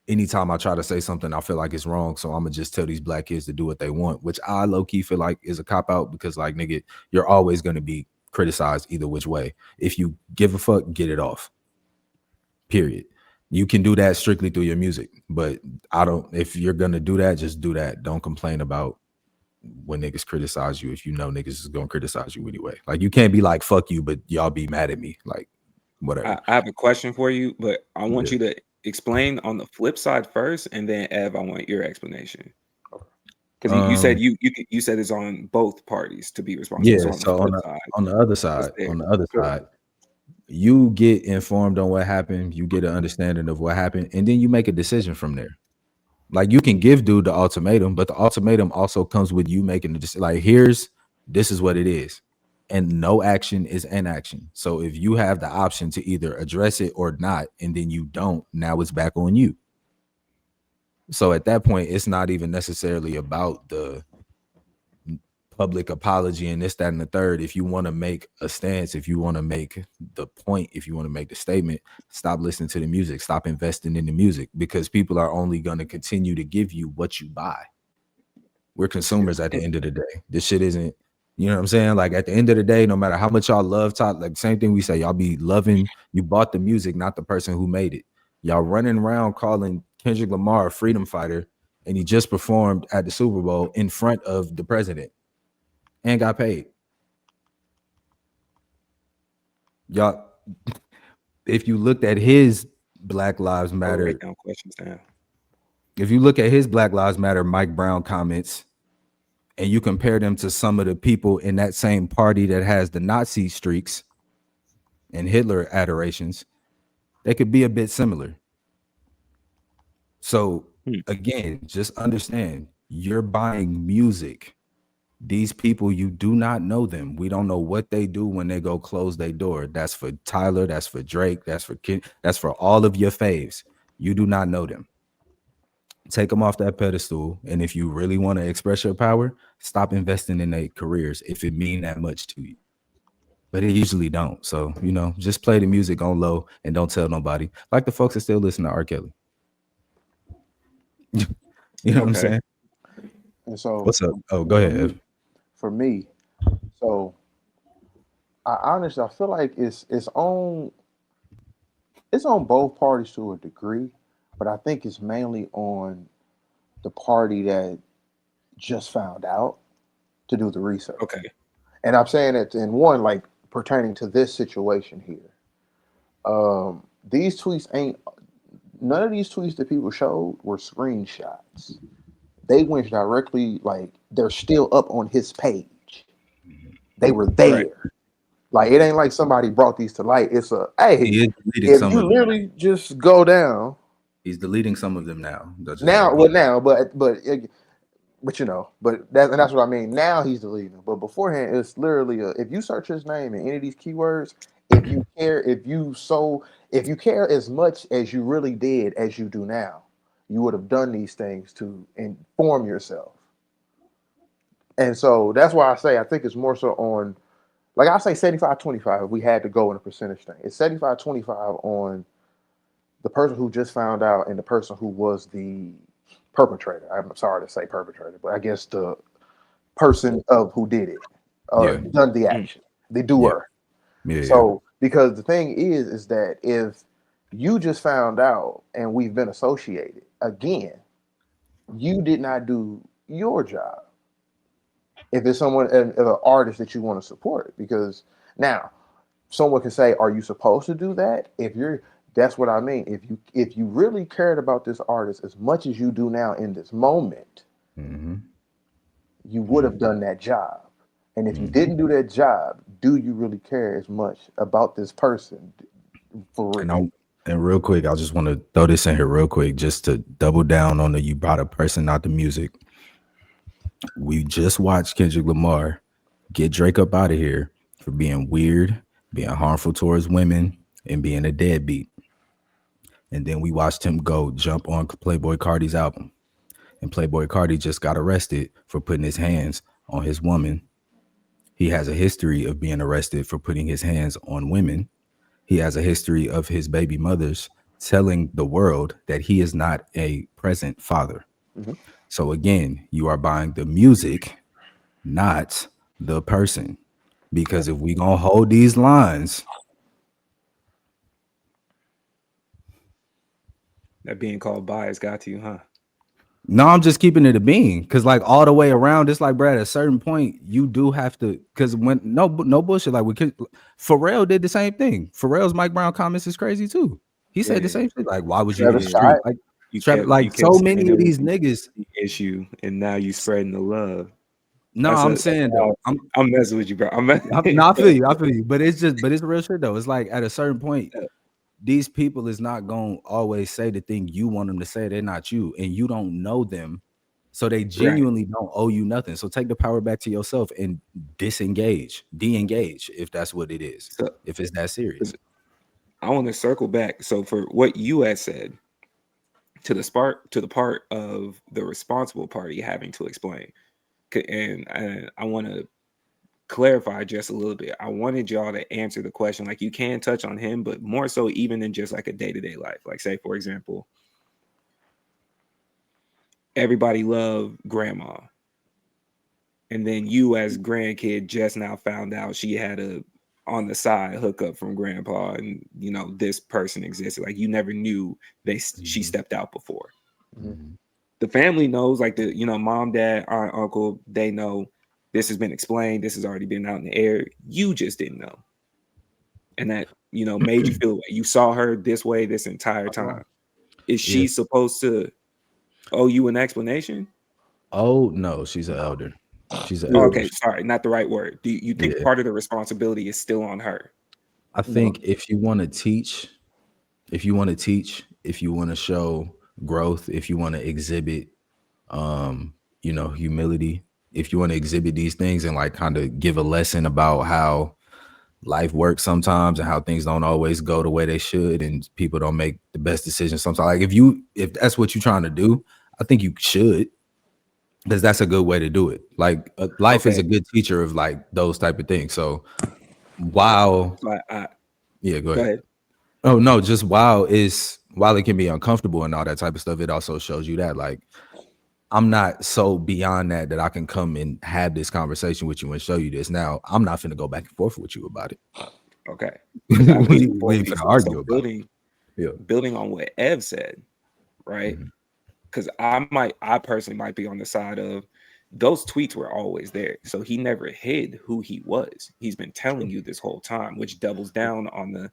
anytime I try to say something I feel like it's wrong, so I'm gonna just tell these black kids to do what they want, which I low-key feel like is a cop-out because like nigga, you're always gonna be criticized either which way. If you give a fuck, get it off, period. You can do that strictly through your music, but if you're gonna do that, just do that. Don't complain about when niggas criticize you if you know niggas is gonna criticize you anyway. Like you can't be like fuck you, but y'all be mad at me. Like whatever. I have a question for you, but I want Yeah. you to explain on the flip side first, and then Ev, I want your explanation. Because you said Um you said it's on both parties to be responsible. yeah, So on the so flip side, on the other what's side, there? Sure. you get informed on what happened, you get an understanding of what happened, and then you make a decision from there. Like you can give dude the ultimatum, but the ultimatum also comes with you making the decision. Like this is what it is. And no action is inaction. So if you have the option to either address it or not, and then you don't, now it's back on you. So at that point, it's not even necessarily about public apology and this, that, and the third. If you want to make a stance, if you want to make the point, if you want to make the statement, stop listening to the music, stop investing in the music, because people are only going to continue to give you what you buy. We're consumers at the end of the day. This shit isn't, you know what I'm saying? Like at the end of the day, no matter how much y'all love talk, like same thing we say, y'all be loving, you bought the music, not the person who made it. Y'all running around calling Kendrick Lamar a freedom fighter, and he just performed at the Super Bowl in front of the president and got paid. Y'all, if you looked at his Black Lives Matter, write down questions down. if you look at his Black Lives Matter Mike Brown comments, and you compare them to some of the people in that same party that has the Nazi streaks and Hitler adorations, they could be a bit similar. So again, just understand, you're buying music. These people, you do not know them. We don't know what they do when they go close their door. That's for Tyler, that's for Drake, that's for Kid, that's for all of your faves. You do not know them. Take them off that pedestal, and if you really want to express your power, stop investing in their careers if it mean that much to you. But it usually don't. So, you know, just play the music on low and don't tell nobody. Like the folks that still listen to R. Kelly. You know what I'm saying? And so, What's up? Oh, go ahead, Ev. For me, so I feel like it's on both parties to a degree, but I think it's mainly on the party that just found out to do the research. Okay. And I'm saying it in one, like pertaining to this situation here. These tweets ain't, none of these tweets that people showed were screenshots. They went directly, like they're still up on his page. They were there. Right. Like it ain't like somebody brought these to light. It's a hey, He is deleting if some you of them. literally just go down. He's deleting some of them now. But you know, and that's what I mean. Now he's deleting them. But beforehand, it's literally if you search his name in any of these keywords, if you care as much as you really did as you do now, you would have done these things to inform yourself. And so that's why I say I think it's more so on, like I say 75-25 if we had to go in a percentage thing. It's 75-25 on the person who just found out and the person who was the perpetrator. I'm sorry to say perpetrator, but I guess the person of who did it or done the action, the doer. So because the thing is that if you just found out and we've been associated again, you did not do your job. If it's someone, an artist that you want to support, because now someone can say, "Are you supposed to do that?" That's what I mean. If you really cared about this artist as much as you do now in this moment, you would have done that job. And if you didn't do that job, do you really care as much about this person for real? And real quick, I just want to throw this in here real quick, just to double down on the you brought a person, not the music. We just watched Kendrick Lamar get Drake up out of here for being weird, being harmful towards women, and being a deadbeat. And then we watched him go jump on Playboi Carti's album. And Playboi Carti just got arrested for putting his hands on his woman. He has a history of being arrested for putting his hands on women. He has a history of his baby mothers telling the world that he is not a present father. So again, you are buying the music, not the person. Because if we gonna hold these lines, That being called bias got to you, huh? no, I'm just keeping it a being. Cause like all the way around, it's like, Brad, at a certain point, you do have to, cause when no bullshit, like Pharrell did the same thing. Pharrell's Mike Brown comments is crazy too. He said the same thing. Like, why would you in the street? Like so many of these niggas issue, and now you spreading the love. No, I'm saying though, I'm messing with you, bro. I feel you. But it's real shit though. It's like at a certain point, these people is not gonna always say the thing you want them to say. They're not you, and you don't know them, so they genuinely don't owe you nothing. So take the power back to yourself and de-engage if that's what it is. So, if it's that serious. I want to circle back. So for what you had said, to the part of the responsible party having to explain. and I want to clarify just a little bit. I wanted y'all to answer the question. Like, you can touch on him, but more so even in just like a day-to-day life. Like, say, for example, everybody loved grandma. And then you as grandkid just now found out she had a on the side hookup from grandpa, and you know this person existed. Like, you never knew she stepped out before. Mhm. The family knows, like the mom, dad, aunt, uncle, they know this has been explained. This has already been out in the air. You just didn't know, and that made you feel like you saw her this way this entire time. Is she Yeah. supposed to owe you an explanation? Oh no, she's an elder. She's an Yeah. elder. Okay, sorry, not the right word. Do you think Yeah. part of the responsibility is still on her? I think if you want to teach, if you want to teach, if you want to show growth, if you want to exhibit humility, if you want to exhibit these things and like kind of give a lesson about how life works sometimes and how things don't always go the way they should and people don't make the best decisions sometimes. Like if that's what you're trying to do, I think you should, because that's a good way to do it. Like life is Okay, a good teacher of like those type of things. So while so yeah, go go ahead. ahead. Oh no, just while it can be uncomfortable and all that type of stuff, it also shows you that like I'm not so beyond that I can come and have this conversation with you and show you this. Now I'm not finna go back and forth with you about it. Okay, because I have a we support ain't piece finna of it. So argue about it. Yeah. building on what Ev said, right? Mhm. Because I personally might be on the side of those tweets were always there. So he never hid who he was. He's been telling you this whole time, which doubles down on the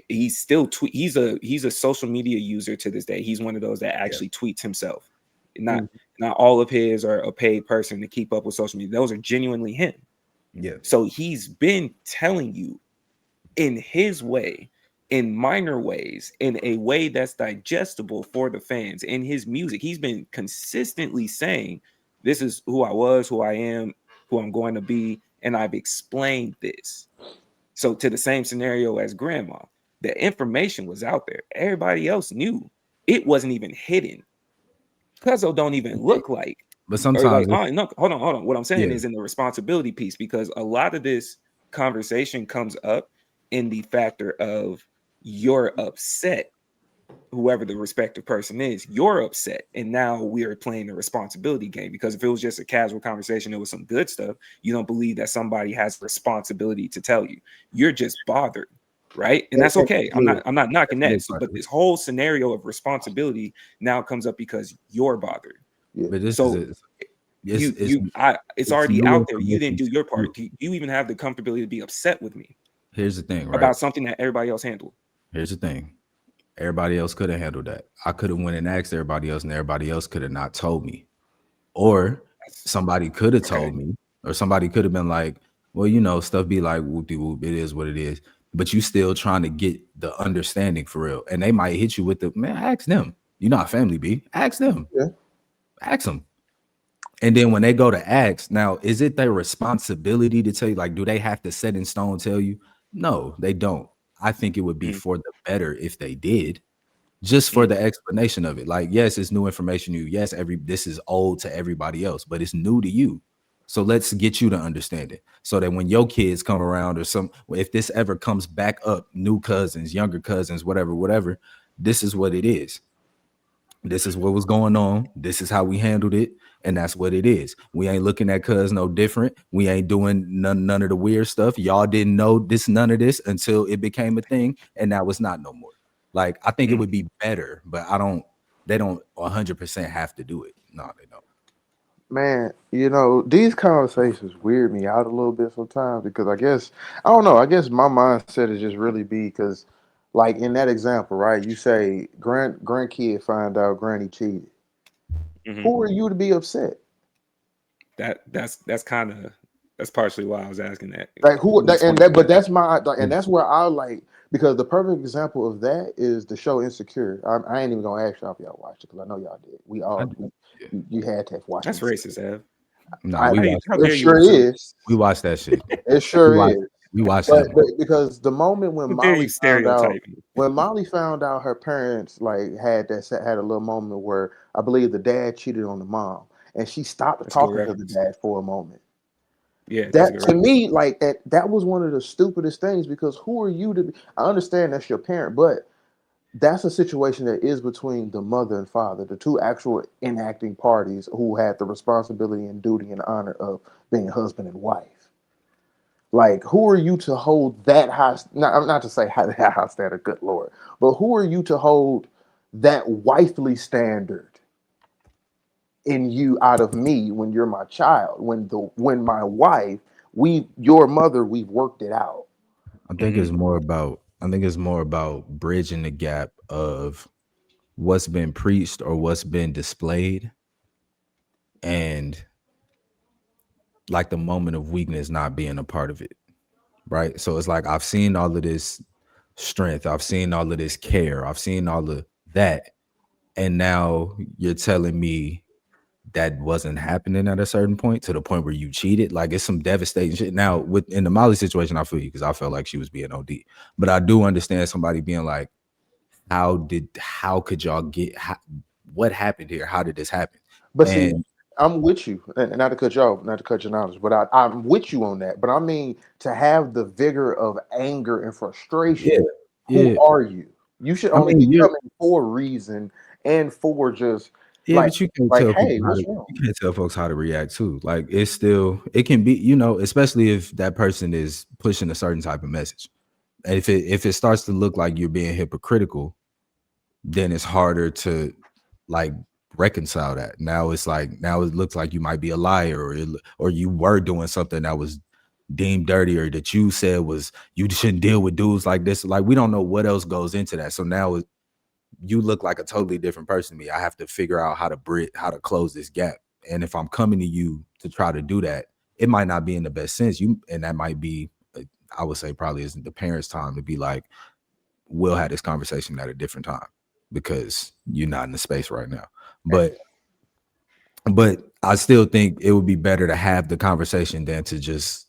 he's still he's a social media user to this day. He's one of those that actually tweets himself. Not all of his are a paid person to keep up with social media. Those are genuinely him. Yeah. So he's been telling you in his way, in minor ways, in a way that's digestible for the fans. In his music, he's been consistently saying, this is who I was, who I am, who I'm going to be, and I've explained this. So to the same scenario as grandma, the information was out there. Everybody else knew. It wasn't even hidden. Cuzzo don't even look like, But or like, sometimes oh, no, hold on. What I'm saying yeah. is in the responsibility piece, because a lot of this conversation comes up in the factor of you're upset, whoever the respective person is, you're upset. And now we are playing the responsibility game, because if it was just a casual conversation, it was some good stuff. You don't believe that somebody has responsibility to tell you. You're just bothered. Right. And that's okay. I'm not knocking that. So, but this whole scenario of responsibility now comes up because you're bothered. But this is So it. It's already new out there. You information didn't do to your you. part. Do you even have the comfortability to be upset with me Here's the thing, right? about something that everybody else handled? Here's the thing. Everybody else could have handled that. I could have went and asked everybody else, and everybody else could have not told me. Or somebody could have told me, or somebody could have been like, well, stuff be like whoop-de-whoop, it is what it is. But you still trying to get the understanding for real. And they might hit you with the, man, ask them. You know how family be. Ask them. Yeah. Ask them. And then when they go to ask, now, is it their responsibility to tell you? Like, do they have to set in stone tell you? No, they don't. I think it would be for the better if they did, just for the explanation of it. Like, yes, it's new information to you. Yes, this is old to everybody else, but it's new to you. So let's get you to understand it, so that when your kids come around, or if this ever comes back up, new cousins, younger cousins, whatever, this is what it is. This is what was going on. This is how we handled it. And that's what it is. We ain't looking at cuz no different. We ain't doing none of the weird stuff. Y'all didn't know none of this until it became a thing. And now it's not no more. Like, I think it would be better, but they don't 100% have to do it. No, they don't. Man, these conversations weird me out a little bit sometimes, because I don't know, I guess my mindset is just really because, like in that example, right? You say grandkid find out granny cheated. Who are you to be upset? That's partially why I was asking that. Like but that's and that's where I like, because the perfect example of that is the show Insecure. I ain't even gonna ask y'all if y'all watched it, because I know y'all did. You had to have watched it. That's racist, Ev. No, we watched it. Sure is. We watched that shit. It sure is. We watched but that. Because the moment when Molly found out her parents like had a little moment where I believe the dad cheated on the mom, and she stopped That's a good talking to the reference. dad for a moment. Yeah, that's a That good to reference. me, like that was one of the stupidest things because who are you to be? I understand that's your parent, but that's a situation that is between the mother and father, the two actual enacting parties who had the responsibility and duty and honor of being husband and wife. Like, who are you to hold that high? Not to say that high standard, good lord, but who are you to hold that wifely standard in you out of me when you're my child? When my wife, your mother, we've worked it out. I think it's more about bridging the gap of what's been preached or what's been displayed and like the moment of weakness not being a part of it. Right. So it's like I've seen all of this strength, I've seen all of this care, I've seen all of that. And now you're telling me that wasn't happening at a certain point to the point where you cheated. Like it's some devastating shit. Now, in the Molly situation, I feel you because I felt like she was being OD. But I do understand somebody being like, how could y'all what happened here? How did this happen? But see, And I'm with you, and not to cut you off, not to cut your knowledge, but I'm with you on that. But I mean, to have the vigor of anger and yeah, frustration, who yeah. are you? You should. I I mean, mean, you you're come in for a reason and for just yeah, like but you can't like, tell people hey, how what's to wrong? you can't tell folks how to react too. Like it's still it can be, especially if that person is pushing a certain type of message. And if it starts to look like you're being hypocritical, then it's harder to like reconcile that. Now it's like now it looks like you might be a liar or you were doing something that was deemed dirty or that you said was you shouldn't deal with dudes like this. Like we don't know what else goes into that. So now you look like a totally different person to me. I have to figure out how to close this gap. And if I'm coming to you to try to do that, it might not be in the best sense. And that might be, I would say, probably isn't the parents' time to be like, we'll have this conversation at a different time because you're not in the space right now. But I still think it would be better to have the conversation than to just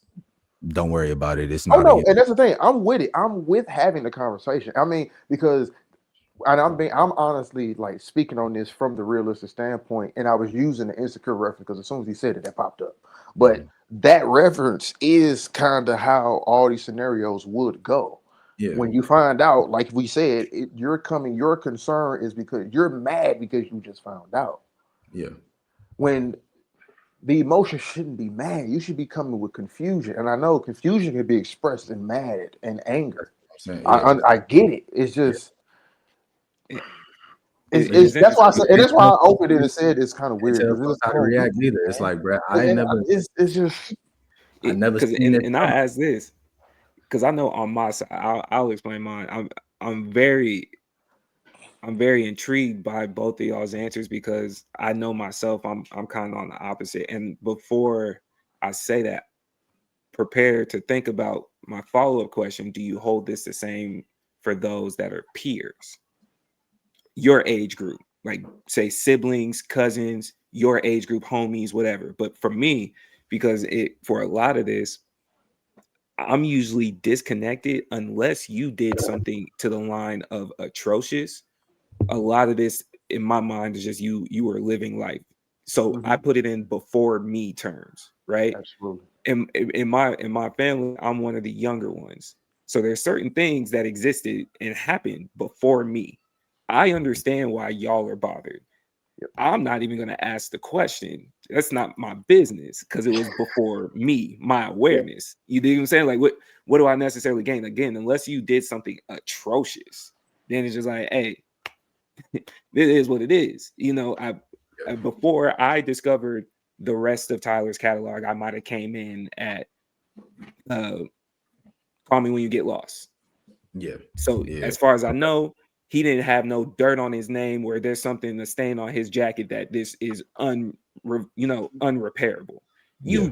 don't worry about it. It's Oh not no, a and that's the thing. I'm with it. I'm with having the conversation. I mean, because and I'm honestly like speaking on this from the realistic standpoint, and I was using the insecure reference because as soon as he said it, that popped up. But that reference is kind of how all these scenarios would go. yeah, When you find out, like we said, your concern is because you're mad because you just found out. yeah. When the emotion shouldn't be mad, you should be coming with confusion. And I know confusion can be expressed in mad and anger. I'm saying, yeah, I get it. It's yeah. just It, it's it's that's why I interesting said, You and can't that's why tell I folks opened it and said it's kind of can't weird tell because folks it's how to no, react you either. It's man. like, bro, And it's just I never because seen it and I coming. ask this because I know on my side, I'll explain mine. I'm very I'm very intrigued by both of y'all's answers because I know myself I'm kind of on the opposite. And before I say that, prepare to think about my follow-up question. Do you hold this the same for those that are peers, your age group, like say siblings, cousins, your age group, homies, whatever? But for me, because it for a lot of this, I'm usually disconnected unless you did something to the line of atrocious. A lot of this in my mind is just you were living life. So I mhm, put it in before me terms, right? absolutely. In my family, I'm one of the younger ones. So there's certain things that existed and happened before me. I understand why y'all are bothered. Yep. I'm not even going to ask the question. That's not my business because it was before me, my Yeah. awareness. You know what I'm saying? Like, what do I necessarily gain? Again, unless you did something atrocious, then it's just like, hey, it is what it is. Before I discovered the rest of Tyler's catalog, I might have came in at uh, Call Me When You Get Lost. Yeah, So yeah. as far as I Okay. know, he didn't have no dirt on his name where there's something to stain on his jacket that this is unrepairable. Yeah,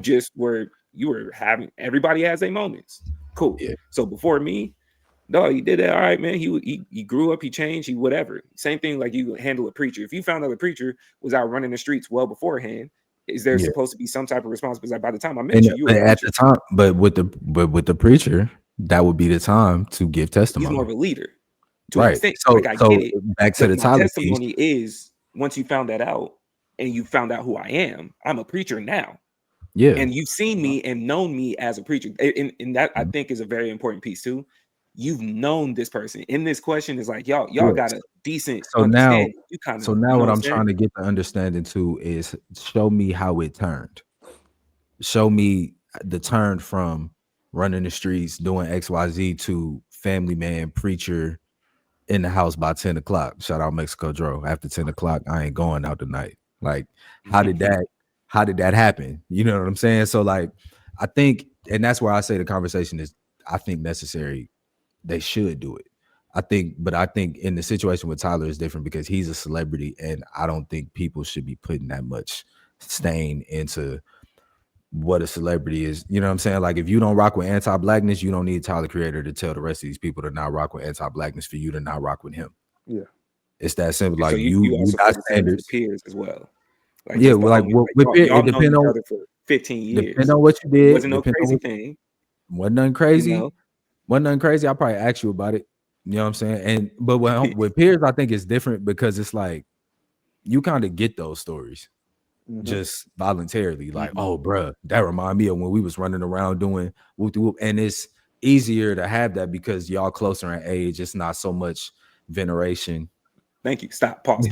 You were having everybody has their moments. Cool. yeah, So before me, no, he did that. All right, man. He grew up, he changed, he whatever. Same thing like you handle a preacher. If you found out a preacher was out running the streets well beforehand, is there yeah. supposed to be some type of responsibility? Like by the time I met And you, you were but a at preacher. the time, but with the preacher, that would be the time to give He's more testimony, of a leader to an right? extent. So Like I get so it. back to But the my Tyler piece. testimony is once you found that out. and you found out who I am. I'm a preacher now. Yeah. And you've seen me and known me as a preacher. And that I think is a very important piece too. You've known this person. In this question is like, y'all Yeah. got a decent So now, understanding. You kind of, so you now know what I'm saying? trying to get the understanding to is show me how it turned. Show me the turn from running the streets, doing XYZ to family man, preacher in the house by 10 o'clock. Shout out Mexico Dro. After 10 o'clock, I ain't going out tonight. Like, how did that happen? You know what I'm saying? So, like, I think, and that's where I say the conversation is, I think necessary. They should do it. I think in the situation with Tyler is different because he's a celebrity, and I don't think people should be putting that much stain into what a celebrity is. You know what I'm saying? Like, if you don't rock with anti-blackness, you don't need Tyler Creator to tell the rest of these people to not rock with anti-blackness for you to not rock with him. Yeah. It's that simple. So Like, you you also got put the same standards. for peers as well. Like, Yeah, just the well, like homies. Like, with y'all it known depend each on other for 15 years. depend on what you It did. wasn't no Depend on crazy what, thing. wasn't nothing crazy. You know? Wasn't nothing crazy. I'll probably ask you about it. You know what I'm saying? But with peers, I think it's different because it's like you kind of get those stories just voluntarily. Like, oh, bruh, that remind me of when we was running around doing whoop de whoop. And it's easier to have that because y'all closer in age. It's not so much veneration. Thank you. Stop. Pause.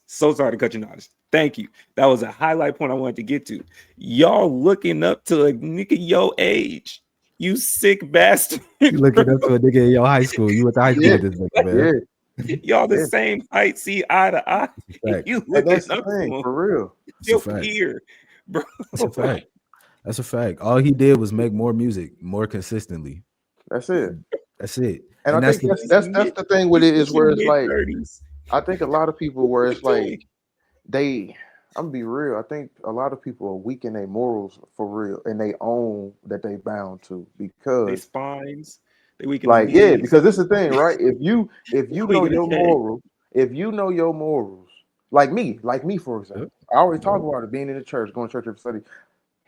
So sorry to cut you off. Thank you. That was a highlight point I wanted to get to. Y'all looking up to a nigga your age. You sick bastard. You looking up to a nigga in your high school. You went to high school with this nigga, man. Yeah. Y'all the same height, see eye to eye. Fact. You And looking that's the up to thing, him. for real. That's a Your fact. peer, bro. That's a fact. That's a fact. All he did was make more music more consistently. That's it. That's it. And I that's think that's the thing with it is where it's like, mid-30s. I think a lot of people where it's like I'm gonna be real. I think a lot of people are weak in their morals for real, and they own that they bound to They because, spines. They weaken like, the yeah, knees. because it's the thing, right? If you know Weaken the your head. morals, if you know your morals, like me, for example, I always talk about it being in the church, going to church every Sunday.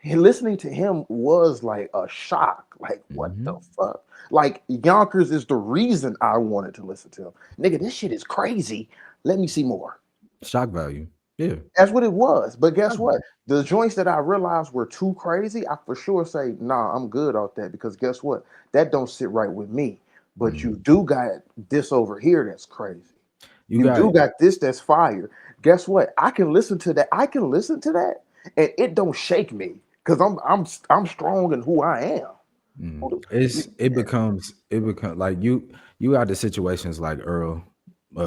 And listening to him was like a shock. Like, what the fuck? Like, Yonkers is the reason I wanted to listen to him. Nigga, this shit is crazy. Let me see more. Shock value. Yeah. That's what it was. But guess what? The joints that I realized were too crazy, I for sure say, nah, I'm good off that because guess what? That don't sit right with me. But you do got this over here that's crazy. You do got this that's fire. Guess what? I can listen to that. And it don't shake me because I'm strong in who I am. It becomes like you got the situations like Earl,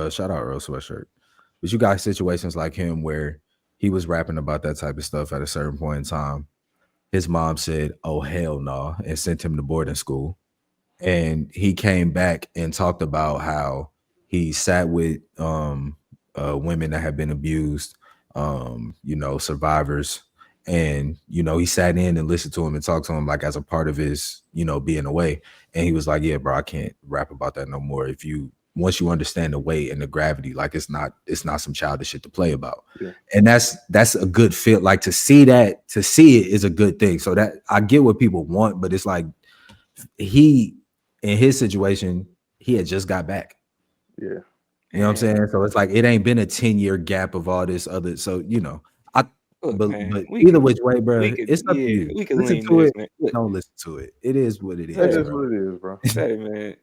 shout out Earl Sweatshirt, but you got situations like him where he was rapping about that type of stuff at a certain point in time. His mom said, "Oh hell no," and sent him to boarding school, and he came back and talked about how he sat with women that have been abused, survivors. And, he sat in and listened to him and talked to him like as a part of his, being away. And he was like, yeah, bro, I can't rap about that no more. Once you understand the weight and the gravity, like it's not some childish shit to play about. Yeah. And that's a good fit. Like to see it is a good thing. So that I get what people want, but it's like in his situation, he had just got back. Yeah. You know what I'm saying? So it's like it ain't been a 10-year gap of all this other. So but either which way, bro, it's up to you. We can listen to it. Don't listen to it. It is what it is. That is what it is, bro. Say, man,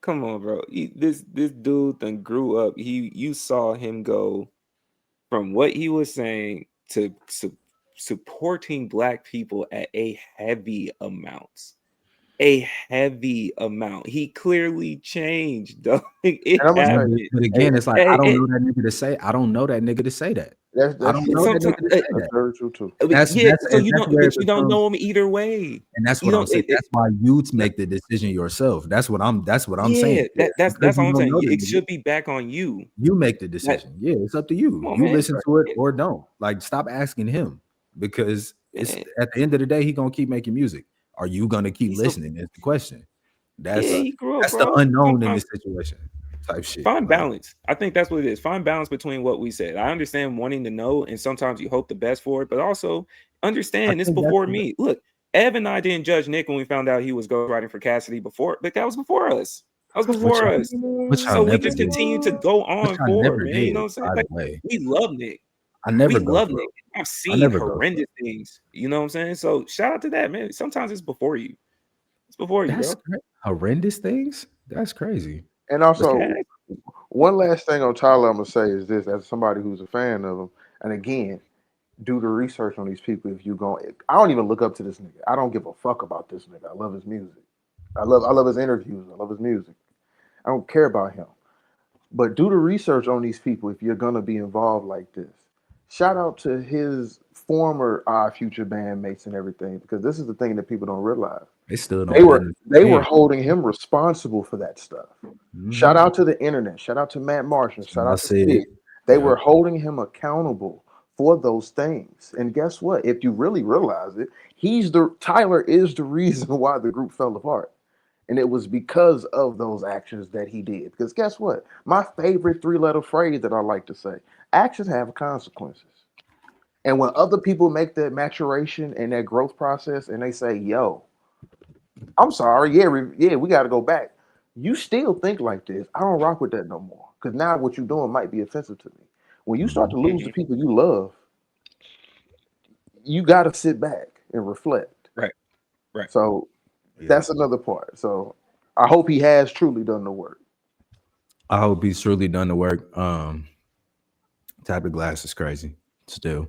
come on, bro. This dude then grew up. You saw him go from what he was saying to supporting Black people at a heavy amount. He clearly changed, though. But again, it's like I don't know that nigga to say. I don't know that nigga to say that. That's I don't know that nigga to say that. That's very true too. So you don't know him either way. And that's what I'm saying. That's why you make the decision yourself. That's what I'm saying. That's all I'm saying. It should be back on you. You make the decision. Yeah, it's up to you. You listen to it or don't. Like, stop asking him because it's at the end of the day, he gonna keep making music. Are you gonna keep listening? Is the question. That's the unknown in this situation. Type shit. Find balance. I think that's what it is. Find balance between what we said. I understand wanting to know, and sometimes you hope the best for it, but also understand this before me. Look, Ev and I didn't judge Nick when we found out he was ghostwriting for Cassidy before, but that was before us. That was before us. So we just continue to go on forward, man. You know what I'm saying? Like, we love Nick. I never We go love through. niggas. I've I seen never go through. horrendous things. You know what I'm saying? So shout out to that, man. Sometimes it's before you. It's before you, That's bro. horrendous things. That's crazy. And That's also, crazy. one last thing on Tyler, I'm gonna say is this: as somebody who's a fan of him, and again, do the research on these people. If you go, I don't even look up to this nigga. I don't give a fuck about this nigga. I love his music. I love his interviews. I love his music. I don't care about him. But do the research on these people if you're gonna be involved like this. Shout out to his former future bandmates and everything, because this is the thing that people don't realize. They still They don't were bend. they were holding him responsible for that stuff. Shout Mm-hmm. out to the internet. Shout out to Matt Marshall. Shout I out to said Sid. it. They Yeah. were holding him accountable for those things. And guess what? If you really realize it, Tyler is the reason why the group fell apart. And it was because of those actions that he did. Because guess what? My favorite three-letter phrase that I like to say: actions have consequences. And when other people make that maturation and that growth process and they say, yo, I'm sorry, yeah, we got to go back. You still think like this. I don't rock with that no more. Because now what you're doing might be offensive to me. When you start to lose the Mhm. people you love, you got to sit back and reflect. Right. Right. So Yeah. that's another part. So I hope he has truly done the work. I hope he's truly done the work. Type of Glass is crazy. Still,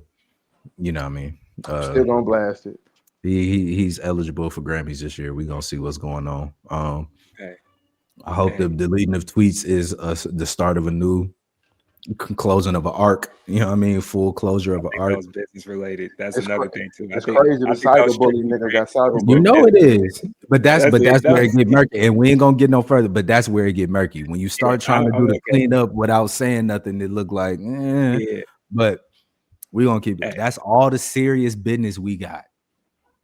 you know what I mean. Still gonna blast it. He's eligible for Grammys this year. We're gonna see what's going on. Hey, I hope the hey. deleting of tweets is the start of a new closing of an arc. You know what I mean? Full closure of I an think that arc. was business related. That's It's another cra- thing too. it's crazy. The I think that was cyberbully strictly nigga got You cyberbullied. know it is, but that's it. where it That's get murky, and we ain't gonna get no further. But that's where it get murky when you yeah. start trying to I'm do the okay. cleanup without saying nothing. It look like, Yeah. but we gonna keep it. Hey, That's all the serious business we got.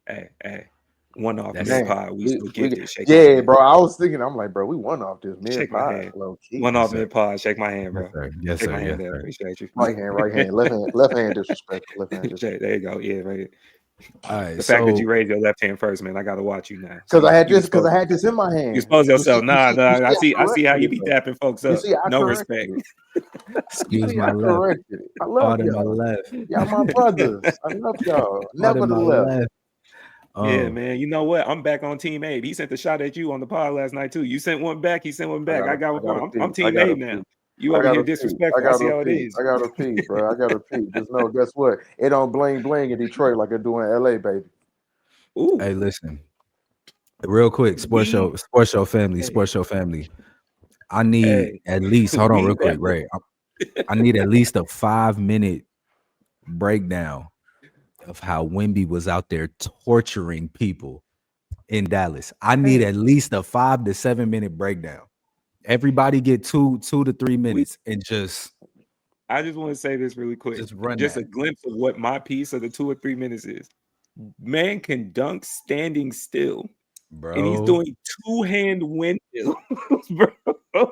hey. One off That's mid it. Man, pod. We still we gifted. Shake my yeah, hand. bro. I was thinking, I'm like, bro, we won off this mid Shake my pod, hand. low key. One Yes, off sir. mid pod. Shake my hand, Yes, bro. sir. Yes, Shake sir. my Yes, hand. Dad. sir. Appreciate you. Right hand, left hand disrespectful, left hand disrespectful. There you go. Yeah, right. All right. The fact that So you raised your left hand first, man, I gotta watch you now. Because See, you because expose I had this in yourself. my You hand. expose yourself. Nah. I I see how corrected you it be though. dapping folks You up. see, I No corrected respect. it. You excuse see, my I left. corrected it. I love Pardon my y'all. left. Y'all my brothers. I love y'all. Pardon my Nevertheless, left. Yeah, man. You know what? I'm back on Team Abe. He sent a shot at you on the pod last night too. You sent one back. He sent one back. I got I one. gotta I'm pee. I Team gotta Abe now. pee. You I over here gotta pee. I disrespectful. I see gotta how it pee. is. I gotta pee, bro. I gotta pee. Just know, guess what? It don't bling bling in Detroit like it do in LA, baby. Ooh, Hey, listen, real quick, we hey, sports show family. I need hey, at least hold on we real quick, never. Ray. I need at least a 5 minute breakdown of how Wemby was out there torturing people in Dallas. I need Hey, at least a 5 to 7 minute breakdown. Everybody get 2 to 3 minutes and I just want to say this really quick. just run Just that, a glimpse of what my piece of the 2 or 3 minutes is. Man can dunk standing still, and he's bro. doing two-hand windmills, bro.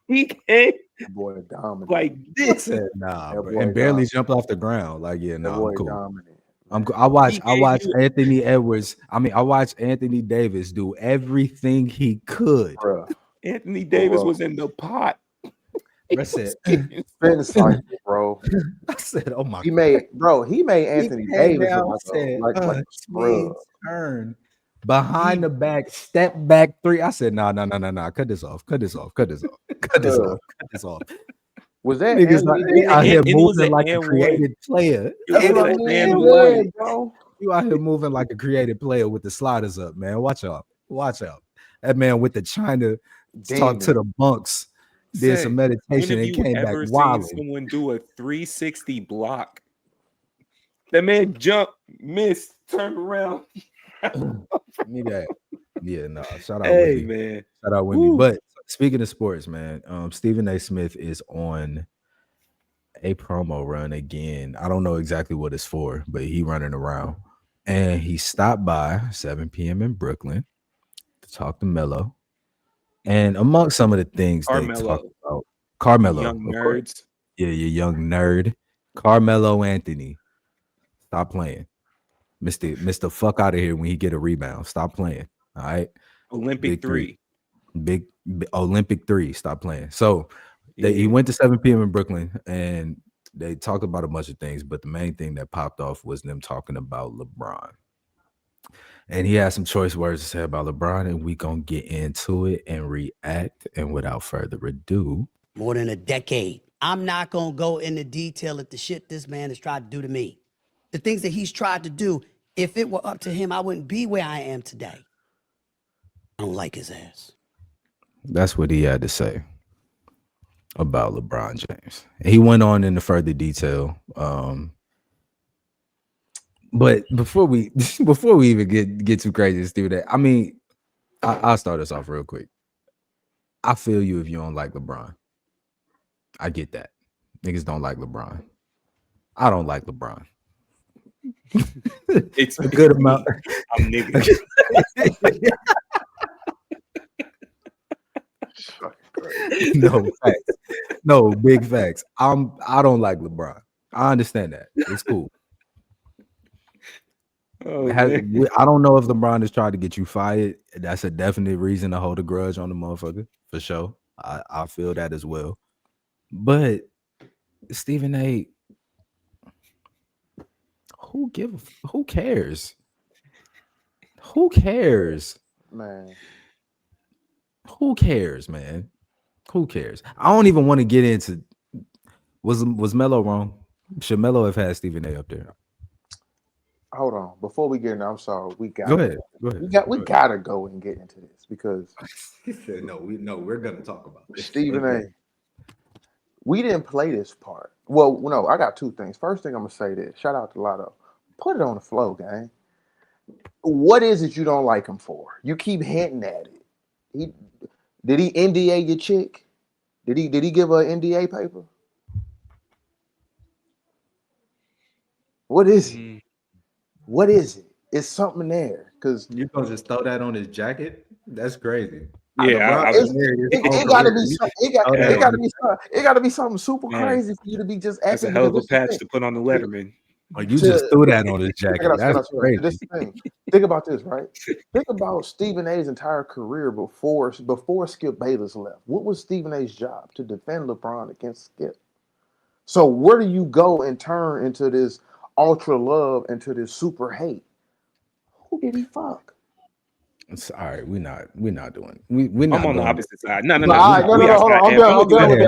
He can't That boy dominant. like I this. said nah, That bro, boy and barely dominant. jumped off the ground. Like, yeah, That nah, I'm boy cool. dominant. I watch He gave I you Anthony Edwards. I watch Anthony Davis do everything he could. Bruh. Anthony Davis Bro. was in the pot. He I was said, getting Spin cycle, bro. I said, oh my He god. made He Anthony came Davis look down, said, like a scrub. swing, turn, behind he the back, step back three. I said, no, no, no, no, no. Cut this off. Cut this off. Cut this off. Cut this Cuz off. Cut this off. was that Niggas and he they did? out here and it was moving an like a and one. creative player. It That's was what I an mean. and Yeah, one. bro. You out here moving like a creative player with the sliders up, man. Watch out. Watch out. That man with the China talked to Demon. the bunks, did some Say, when meditation, have and you came back ever seen wilding. someone do a 360 block? That man jumped, missed, turned around. Me that. Yeah, no. Shout out Hey Wimby. man. Shout out Wimby. Woo. But speaking of sports, man, Stephen A. Smith is on a promo run again. I don't know exactly what it's for, but he running around. And he stopped by 7 p.m. in Brooklyn to talk to Mello. And among some of the things they Carmelo, talked about, you Carmelo, young of course. nerds. Yeah, you young nerd. Carmelo Anthony. Stop playing. Mr. Fuck out of here when he get a rebound. Stop playing. All right. Olympic Big three. 3. Big Olympic 3. Stop playing. So he Yeah. went to 7 p.m. in Brooklyn, and they talked about a bunch of things, but the main thing that popped off was them talking about LeBron. And he had some choice words to say about LeBron, and we gonna get into it and react. And without further ado, more than a decade. I'm not gonna go into detail at the shit this man has tried to do to me. The things that he's tried to do, if it were up to him, I wouldn't be where I am today. I don't like his ass. that's what he had to say about LeBron James. He went on into further detail. But before we even get too crazy and do that, I mean, I'll start us off real quick. I feel you if you don't like LeBron. I get that. Niggas don't like LeBron. I don't like LeBron. It's a good amount. I'm nigga. No facts. No big facts. I don't like LeBron. I understand that. It's cool. Oh, I don't know if LeBron is trying to get you fired. That's a definite reason to hold a grudge on the motherfucker, for sure. I feel that as well. But Stephen A, who cares? Who cares? Man. Who cares, man? Who cares? I don't even want to get into was Melo wrong? Should Melo have had Stephen A up there? Hold on. Before we get in, I'm sorry. We got Go ahead. We gotta go and get into this because we're gonna talk about this. Stephen A. We didn't play this part. Well, no, I got two things. First thing I'm gonna say this. Shout out to Lotto. Put it on the flow, gang. What is it you don't like him for? You keep hinting at it. Did he NDA your chick? Did he give her an NDA paper? What is it? What is it? It's something there. Because You gonna just throw that on his jacket? That's crazy. Yeah, it gotta be something super crazy for you to be just that's acting. a hell of a patch to put on the Letterman. Oh, you just threw that on his jacket. That's crazy. This thing. Think about this, right? Think about Stephen A's entire career before Skip Bayless left. What was Stephen A's job? To defend LeBron against Skip. So where do you go and turn into this ultra love, into this super hate? Who did he fuck? It's all right. We're not doing. We're not. I'm on the doing opposite side. No. Hold on. I'm done with it.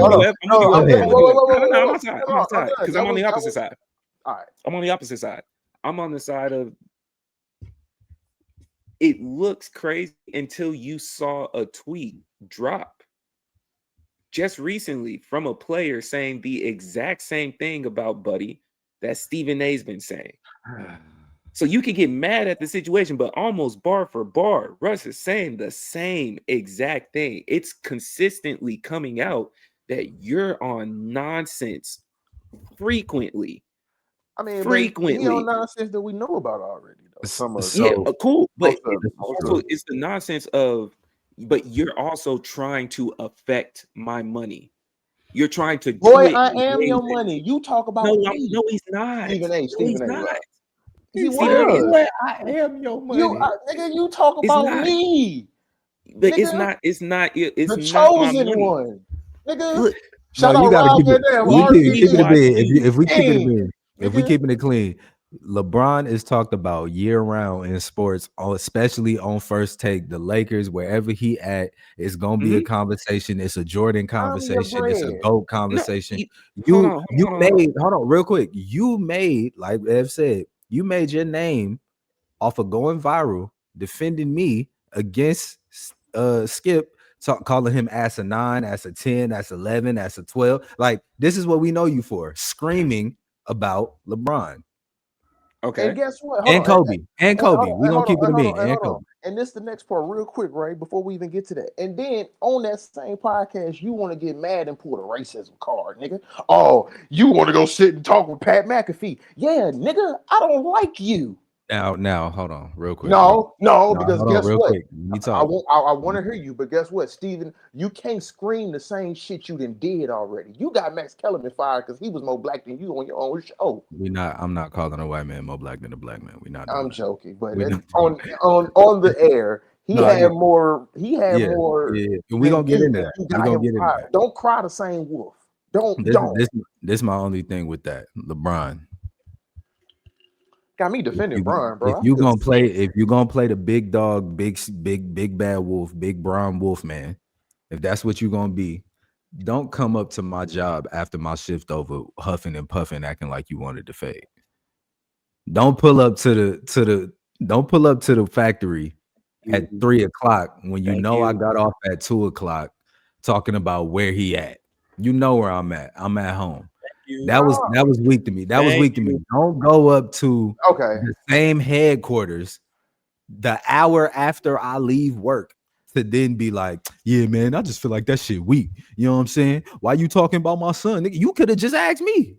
I'm outside because I'm on the opposite side. All right. I'm on the opposite side. I'm on the side of it looks crazy until you saw a tweet drop just recently from a player saying the exact same thing about Buddy that Stephen A's been saying. So you can get mad at the situation, but almost bar for bar, Russ is saying the same exact thing. It's consistently coming out that you're on nonsense frequently. I mean, frequently. He on nonsense that we know about already, though. Cool. But also it's the nonsense of, but you're also trying to affect my money. You're trying to do it. I am your money. You talk about me. No, he's not. Stephen A. He's not. He was. I am your money. Nigga, you talk about me. But nigga, it's not the not chosen one. Nigga. Look, shout out Rob Van Dam. If we keeping it clean, LeBron is talked about year round in sports, especially on First Take. The Lakers, wherever he at, it's gonna be a conversation. It's a Jordan conversation. It's a GOAT conversation. Hold on, real quick. You made, like Ev said, you made your name off of going viral, defending me against Skip, calling him as a 9, as a 10, as 11, as a 12. Like, this is what we know you for, screaming about LeBron. Okay. And guess what? Kobe. We're gonna keep it a minute. And Kobe. And this is the next part, real quick, right? Before we even get to that. And then on that same podcast, you want to get mad and pull the racism card, nigga. Oh, you want to go sit and talk with Pat McAfee. Yeah, nigga, I don't like you. Now, hold on, real quick. No, because guess what? I want to hear you, but guess what, Steven? You can't scream the same shit you did already. You got Max Kellerman fired because he was more black than you on your own show. I'm not calling a white man more black than a black man. I'm joking, but on the air, he had more. Yeah. We're gonna get into that. Don't cry the same wolf. Don't. This is my only thing with that. LeBron. Got me defending Brian, bro. If you gonna play the big dog, big bad wolf, big brown wolf man, if that's what you're gonna be, don't come up to my job after my shift over huffing and puffing, acting like you wanted to fade. Don't pull up to the factory at 3:00 when you Thank know I you. got off at 2:00 talking about where he at. You know where I'm at. I'm at home. That was weak to me. That was weak to me. Don't go up to Okay. the same headquarters the hour after I leave work to then be like, yeah, man, I just feel like that shit weak. You know what I'm saying? Why you talking about my son? Nigga, you could have just asked me.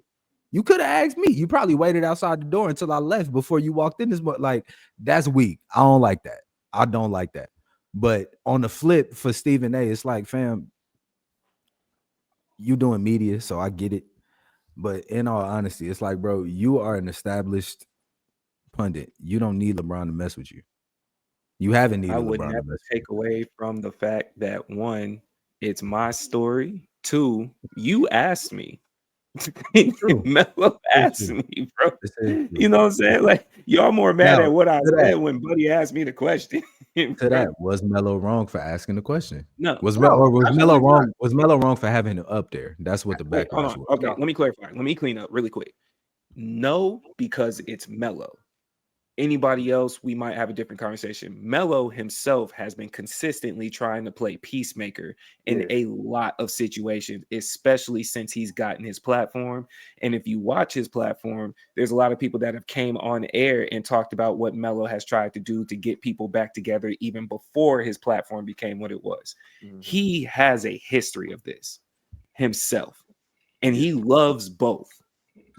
You could have asked me. You probably waited outside the door until I left before you walked in this, but like that's weak. I don't like that. I don't like that. But on the flip for Stephen A, it's like, fam, you doing media, so I get it. But in all honesty, it's like, bro, you are an established pundit. You don't need LeBron to mess with you. You haven't needed I would LeBron to never mess with take away from the fact that one, it's my story. Two, you asked me. True. Melo asked true. me, bro. This is true. You know what I'm saying? Like, y'all more mad Now, at what I to said that, when Buddy asked me the question. to bro. that, was Melo wrong for asking the question? No. Was No, Melo absolutely not. wrong? Was Melo wrong for having it up there? That's what the Wait, hold backlash on. was. Okay, No. let me clarify. Let me clean up really quick. No, because it's Melo. Anybody else, we might have a different conversation. Melo himself has been consistently trying to play peacemaker in a lot of situations, especially since he's gotten his platform. And if you watch his platform, there's a lot of people that have came on air and talked about what Melo has tried to do to get people back together even before his platform became what it was. Mhm. He has a history of this himself, and he loves both.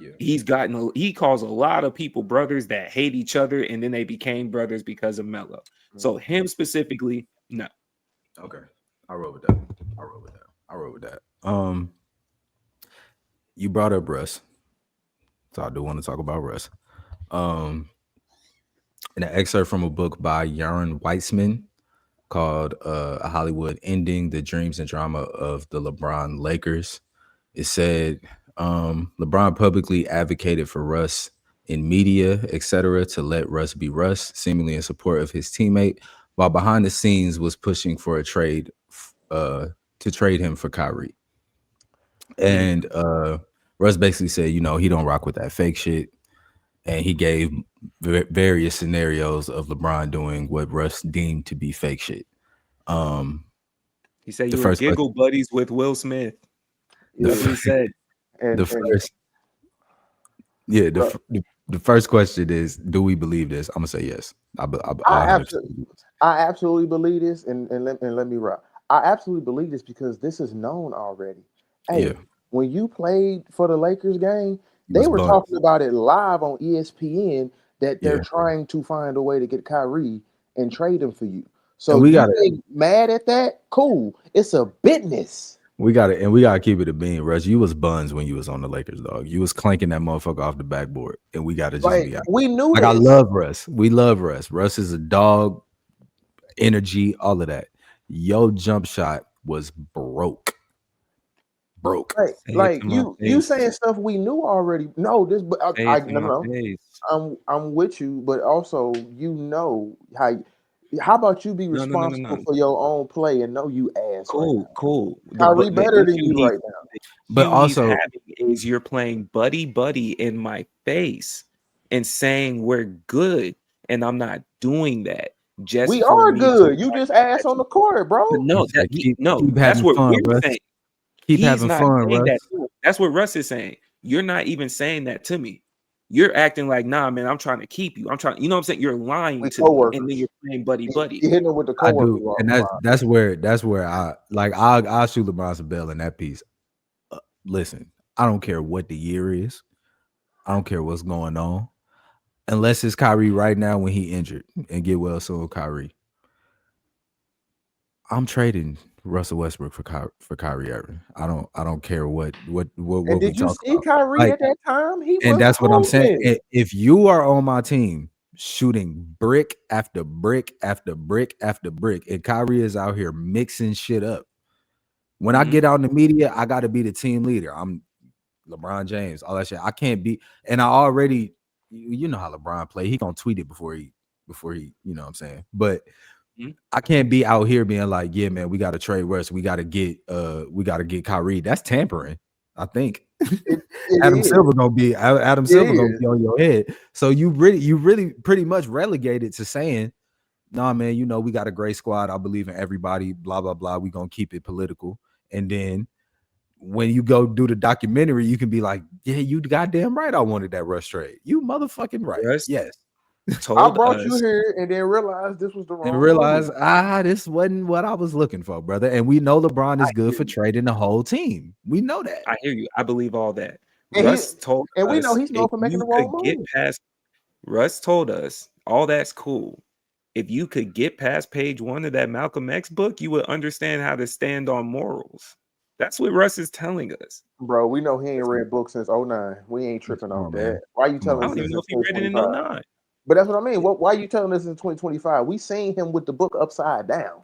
Yeah. He calls a lot of people brothers that hate each other, and then they became brothers because of Melo. So him specifically, no. Okay. I roll with that. You brought up Russ. So I do want to talk about Russ. In an excerpt from a book by Yaron Weitzman called A Hollywood Ending, The Dreams and Drama of the LeBron Lakers, it said LeBron publicly advocated for Russ in media, etc., to let Russ be Russ, seemingly in support of his teammate, while behind the scenes was pushing for a trade to trade him for Kyrie. And Russ basically said, you know, he don't rock with that fake shit. And he gave various scenarios of LeBron doing what Russ deemed to be fake shit. He said The you were first question, giggle buddies with Will Smith. the, That's what he said. And, the first, yeah, the first question is, do we believe this? I'm gonna say yes. I I 100% absolutely, believe this. I absolutely believe this, and let me rock. I absolutely believe this because this is known already. Hey, Yeah, when you played for the Lakers game, he they was were buns. talking about it live on ESPN that they're Yeah, trying to find a way to get Kyrie and trade him for you. and So you ain't mad at that? Cool. It's a business. we gotta keep it a bean, Russ. You was buns when you was on the Lakers, dog. You was clanking that motherfucker off the backboard, and we gotta just Like be honest. we knew Like I this. love Russ. We love Russ. Russ is a dog, energy, all of that. Yo, jump shot was broke. Like, Say it like to my you face. saying stuff we knew already. No, this, but Say I it to no, no, my no. face. I'm with you, but also you know how about you be responsible No. for your own play and know you ass right now. Cool. Kyrie The better than issue you right now. But he's also, having is you're playing buddy in my face and saying we're good, and I'm not doing that just We for are me to good. You just ass on the court, bro. But he no, said, keep that's having what fun, we're Russ. saying. Keep He's having not fun, saying Russ. that to him. That's what Russ is saying. You're not even saying that to me. You're acting like, nah, man, I'm trying to keep you. I'm trying, you know what I'm saying? You're lying We to me, and then coworkers. you're playing buddy. You hitting him with the I coworker do, and line. that's where I like I'll shoot LeBron some bell in that piece. Listen, I don't care what the year is. I don't care what's going on, unless it's Kyrie right now when he injured and get well soon. Kyrie, I'm trading Russell Westbrook for Kyrie Irving. I don't care what And we did you talk see about. Kyrie Like, at that time? He and was that's what I'm saying. hooping. If you are on my team shooting brick after brick after brick after brick, and Kyrie is out here mixing shit up. When I get out in the media, I got to be the team leader. LeBron James, all that shit. I can't be, and I already, you know how LeBron play. He gonna tweet it before he, you know what I'm saying. But I can't be out here being like, yeah, man, we got to trade Russ. We got to get Kyrie. That's tampering. I think It Adam is. Silver gonna be on your head. So you really pretty much relegated to saying, nah, man, you know, we got a great squad. I believe in everybody, blah, blah, blah. We gonna keep it political. And then when you go do the documentary, you can be like, yeah, you goddamn right. I wanted that Russ trade. You motherfucking right. Russ Yes. I told brought you us here and then realized this was the wrong And realize, move. this wasn't what I was looking for, brother. And we know LeBron is I good hear for you. trading the whole team. We know that. I hear you. I believe all that. And Russ told we know us he's known if for making you the could wrong get move. past. Russ told us all that's cool. If you could get past page 1 of that Malcolm X book, you would understand how to stand on morals. That's what Russ is telling us. Bro, we know he ain't read books since 09. We ain't tripping Come off on, that. man. Why you Come on, telling I us don't this even in know if he read it in 2025? 09. But that's what I mean. Why are you telling us in 2025? We seen him with the book upside down.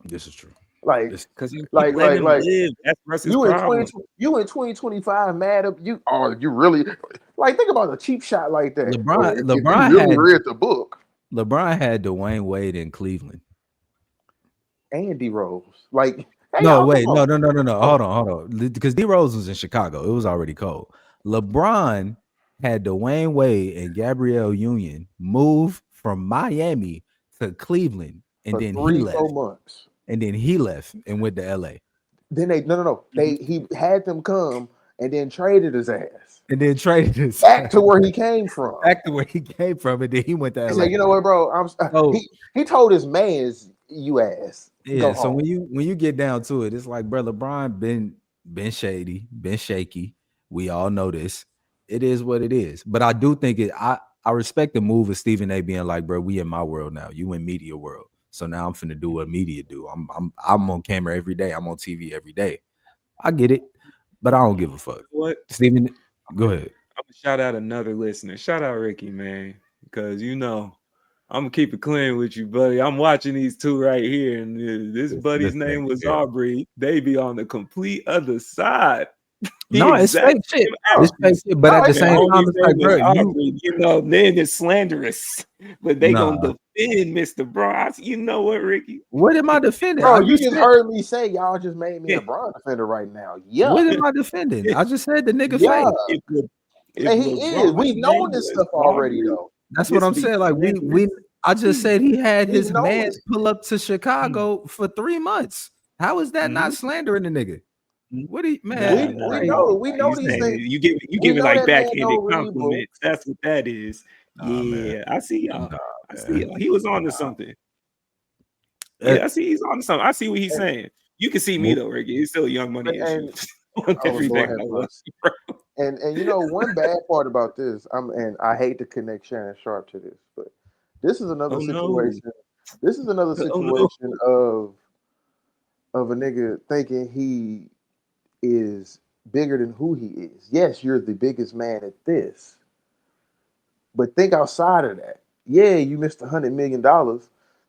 This is true. Like, Because he like, let like, him like live. That's Russ's you in problem. 2025 mad up you. Oh, you really like think about a cheap shot like that. If you LeBron really read the book. LeBron had Dwayne Wade in Cleveland. And D Rose. Like, hey, No, y'all, come wait, no. on. Hold on. Because D Rose was in Chicago. It was already cold. LeBron had Dwayne Wade and Gabrielle Union move from Miami to Cleveland, and For then he 3-4 left. months. And then he left and went to LA. Then he had them come and then traded his ass And then traded his back to where he came from. back to where he came from, and then he went to He LA. said, "You know what, bro? So he told his mans, you ass, yeah, go so home." when you get down to it, it's like, bro, LeBron been shady, been shaky. We all know this. It is what it is. But I do think I respect the move of Stephen A being like, bro, we in my world now. You in media world. So now I'm finna do what media do. I'm on camera every day. I'm on TV every day. I get it, but I don't give a fuck. What? Stephen, go ahead. I'm gonna shout out another listener. Shout out Ricky, man, because you know I'm gonna keep it clean with you, buddy. I'm watching these two right here, and this buddy's name was Aubrey. They be on the complete other side. No, it's fake shit. It's fake shit. But at the same time, it's like, bro, you know, then it's slanderous, but they gonna defend Mr. Bron. You know what, Ricky? What am I defending? Bro, you just heard me say y'all just made me a Bron defender right now. Yeah. What am I defending? I just said the nigga fake. And he is. We know this stuff already, though. That's what I'm saying. Like I just said he had his man pull up to Chicago for 3 months. How is that not slandering the nigga? What do you, man? We know these things. You give it like backhanded compliments. That's what that is. Yeah, I see y'all. I see y'all. He was on to something. Yeah, I see he's on to something. I see what he's saying. You can see me though, Ricky. It's still a Young Money issue. And you know one bad part about this, and I hate to connect Shannon Sharp to this, but this is another situation. No. This is another situation of a nigga thinking he is bigger than who he is. Yes, you're the biggest man at this, but think outside of that. Yeah, you missed $100 million.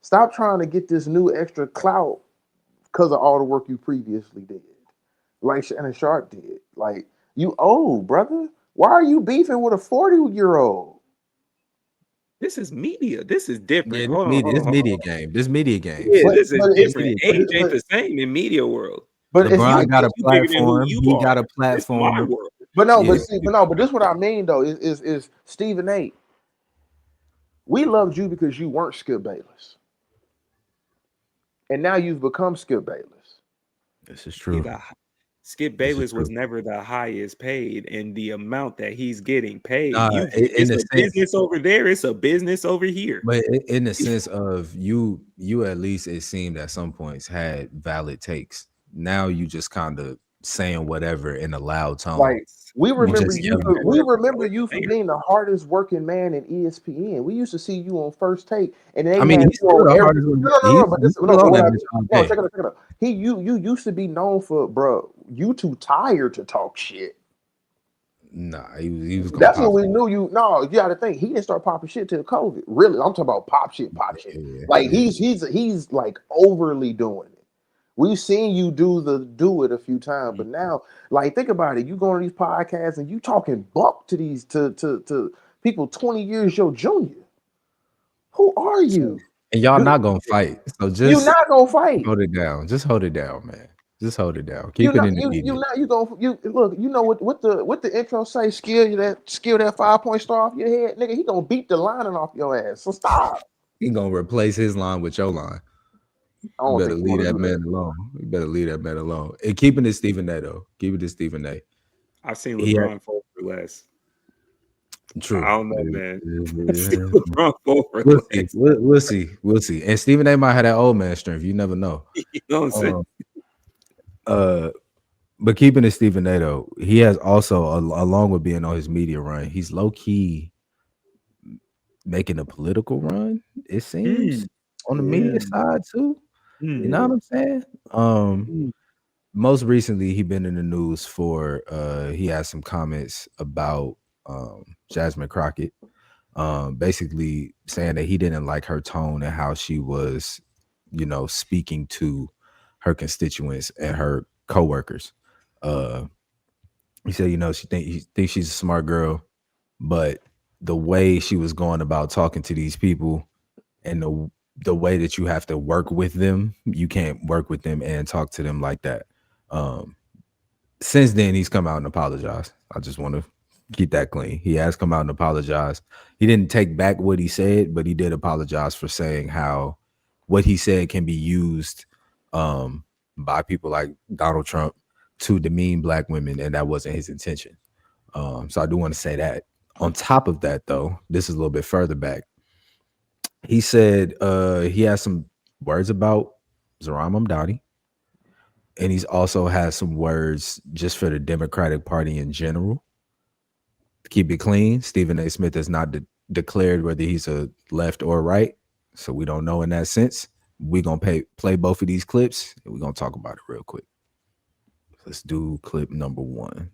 Stop trying to get this new extra clout because of all the work you previously did, like Shannon Sharp did. Like, you old, brother. Why are you beefing with a 40-year-old? This is media. This is different. Yeah, hold on. This media game. Yeah, this is different. Age ain't the same in media world. But LeBron got a platform. He got a platform. But this is what I mean though. Is Stephen A. We loved you because you weren't Skip Bayless, and now you've become Skip Bayless. This is true. Skip Bayless was never the highest paid, and the amount that he's getting paid, it's a business over there. It's a business over here. But in the sense of you at least it seemed at some points had valid takes. Now you just kind of saying whatever in a loud tone. Like we remember you for being the hardest working man in ESPN. We used to see you on First Take, and they check it out. You used to be known for, bro. You too tired to talk shit. Nah, he was. That's when we knew you. No, you got to think he didn't start popping shit till COVID. Really, I'm talking about pop shit. Like he's like overly doing it. We've seen you do it a few times, but now, like, think about it. You go on these podcasts and you talking buck to these to people 20 years your junior. Who are you? And y'all Do, not gonna fight. So you just not gonna fight. hold it down. Just hold it down, man. Just hold it down. You Keep it not in the you media. not you gonna you look. You know what the intro say? Skill that 5-point star off your head, nigga. He gonna beat the lining off your ass. So stop. He gonna replace his line with your line. I You don't better think you leave want to that do that. man alone. You better leave that man alone. And keeping it Stephen A though. Keep it to Stephen A. I've seen He had, LeBron fall for less. true. I don't know, man. I've seen LeBron fall for We'll see. less. We'll see. We'll see. And Stephen A might have that old man strength. You never know. You know what I'm saying? But keeping it Stephen A though, he has also, along with being on his media run, he's low key making a political run. It seems on the media side too. You know what I'm saying? Most recently, he been in the news for he had some comments about Jasmine Crockett, basically saying that he didn't like her tone and how she was, speaking to her constituents and her coworkers. He said, he thinks she's a smart girl, but the way she was going about talking to these people and the way that you have to work with them, you can't work with them and talk to them like that. Since then, he's come out and apologized. I just want to keep that clean. He has come out and apologized. He didn't take back what he said, but he did apologize for saying how what he said can be used by people like Donald Trump to demean Black women, and that wasn't his intention. So I do want to say that. On top of that, though, this is a little bit further back. He said he has some words about Zohran Mamdani, and he's also has some words just for the Democratic Party in general. To keep it clean, Stephen A. Smith has not declared whether he's a left or right, so we don't know in that sense. We're going to play both of these clips, and we're going to talk about it real quick. Let's do clip number 1.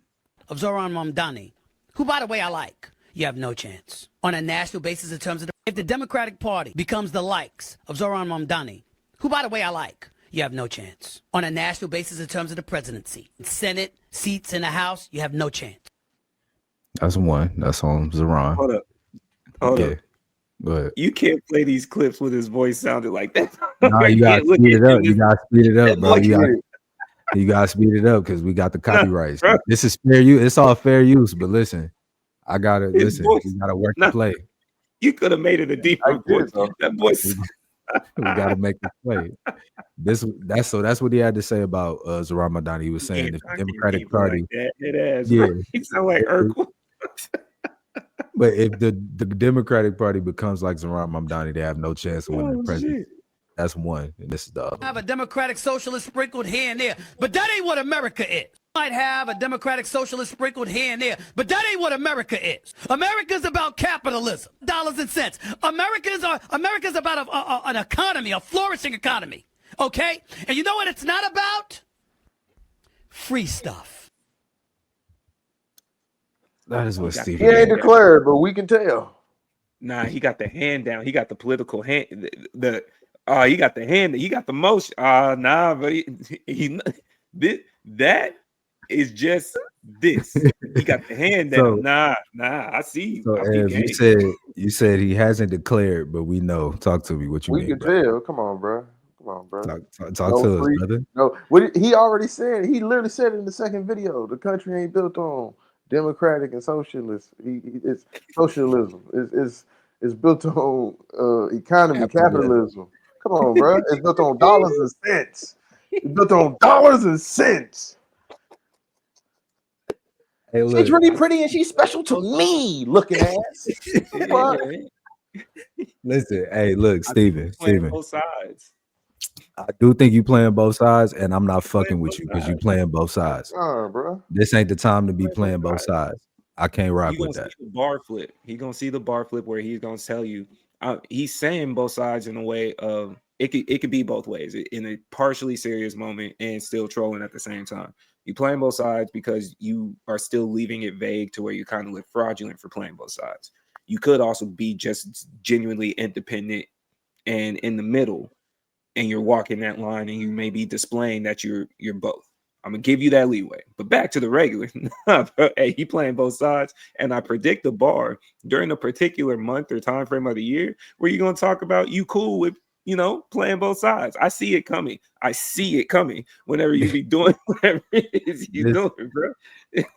Of Zohran Mamdani, who, by the way, I like. You have no chance. On a national basis in terms of if the Democratic Party becomes the likes of Zohran Mamdani, who, by the way, I like, you have no chance. On a national basis in terms of the presidency, Senate, seats in the House, you have no chance. That's one. That's on Zohran. Hold up. Go ahead. You can't play these clips with his voice sounded like that. No, you got to speed it up. You got to speed it up, bro. You got to speed it up because we got the copyrights. This is fair use. It's all fair use, but listen, I got to listen. We got to work the play. You could have made it a deeper voice. That voice. We got to make the play. That's what he had to say about Zohran Mamdani. He was saying the Democratic Party. Like he sound like Urkel. But if the Democratic Party becomes like Zohran Mamdani, they have no chance of winning the presidency. Shit. That's one, and this is the other. Have a Democratic Socialist sprinkled here and there, but that ain't what America is. Might have a Democratic Socialist sprinkled here and there, but that ain't what America is. America's about capitalism, dollars and cents. America's about an economy, a flourishing economy. Okay, and you know what it's not about? Free stuff. That is what Steve. He ain't declared, but we can tell. Nah, he got the hand down. He got the political hand. He got the hand. He got the motion. Nah, but that is just this. He got the hand down. Nah. I see. So you said he hasn't declared, but we know. Talk to me. What you mean? We can tell. Come on, bro. Talk to us, brother. No, what he already said. He literally said it in the second video. The country ain't built on democratic and socialist. It's socialism. It's built on economy, capitalism. Come on, bro. It's built on dollars and cents. It's built on dollars and cents. Hey, look. She's really pretty and she's special to me, looking ass. Listen, hey, look, Steven. Both sides. I do think you playing both sides, and I'm not fucking with you because you playing both sides. Bro. This ain't the time to be playing both sides. I can't rock with that. Bar flip. He gonna see the bar flip where he's gonna tell you. He's saying both sides in a way of it could be both ways in a partially serious moment and still trolling at the same time. You playing both sides because you are still leaving it vague to where you kind of look fraudulent for playing both sides. You could also be just genuinely independent and in the middle and you're walking that line and you may be displaying that you're both. I'm gonna give you that leeway. But back to the regular. Hey, he playing both sides, and I predict the bar during a particular month or time frame of the year where you're gonna talk about you cool with playing both sides. I see it coming. I see it coming whenever you be doing whatever it is you're doing, bro.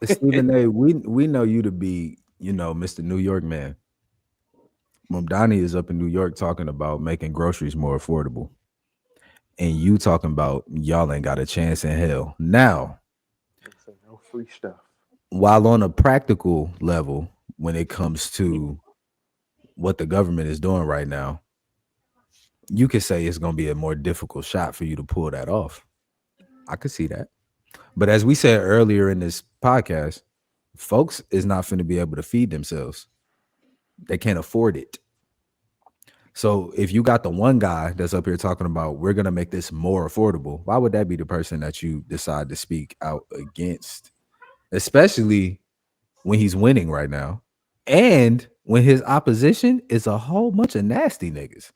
Stephen A, we know you to be, Mr. New York man. Donnie is up in New York talking about making groceries more affordable. And you talking about y'all ain't got a chance in hell. Now, no free stuff. While on a practical level, when it comes to what the government is doing right now, you could say it's going to be a more difficult shot for you to pull that off. I could see that. But as we said earlier in this podcast, folks is not going to be able to feed themselves. They can't afford it. So if you got the one guy that's up here talking about we're going to make this more affordable, why would that be the person that you decide to speak out against? Especially when he's winning right now. And when his opposition is a whole bunch of nasty niggas.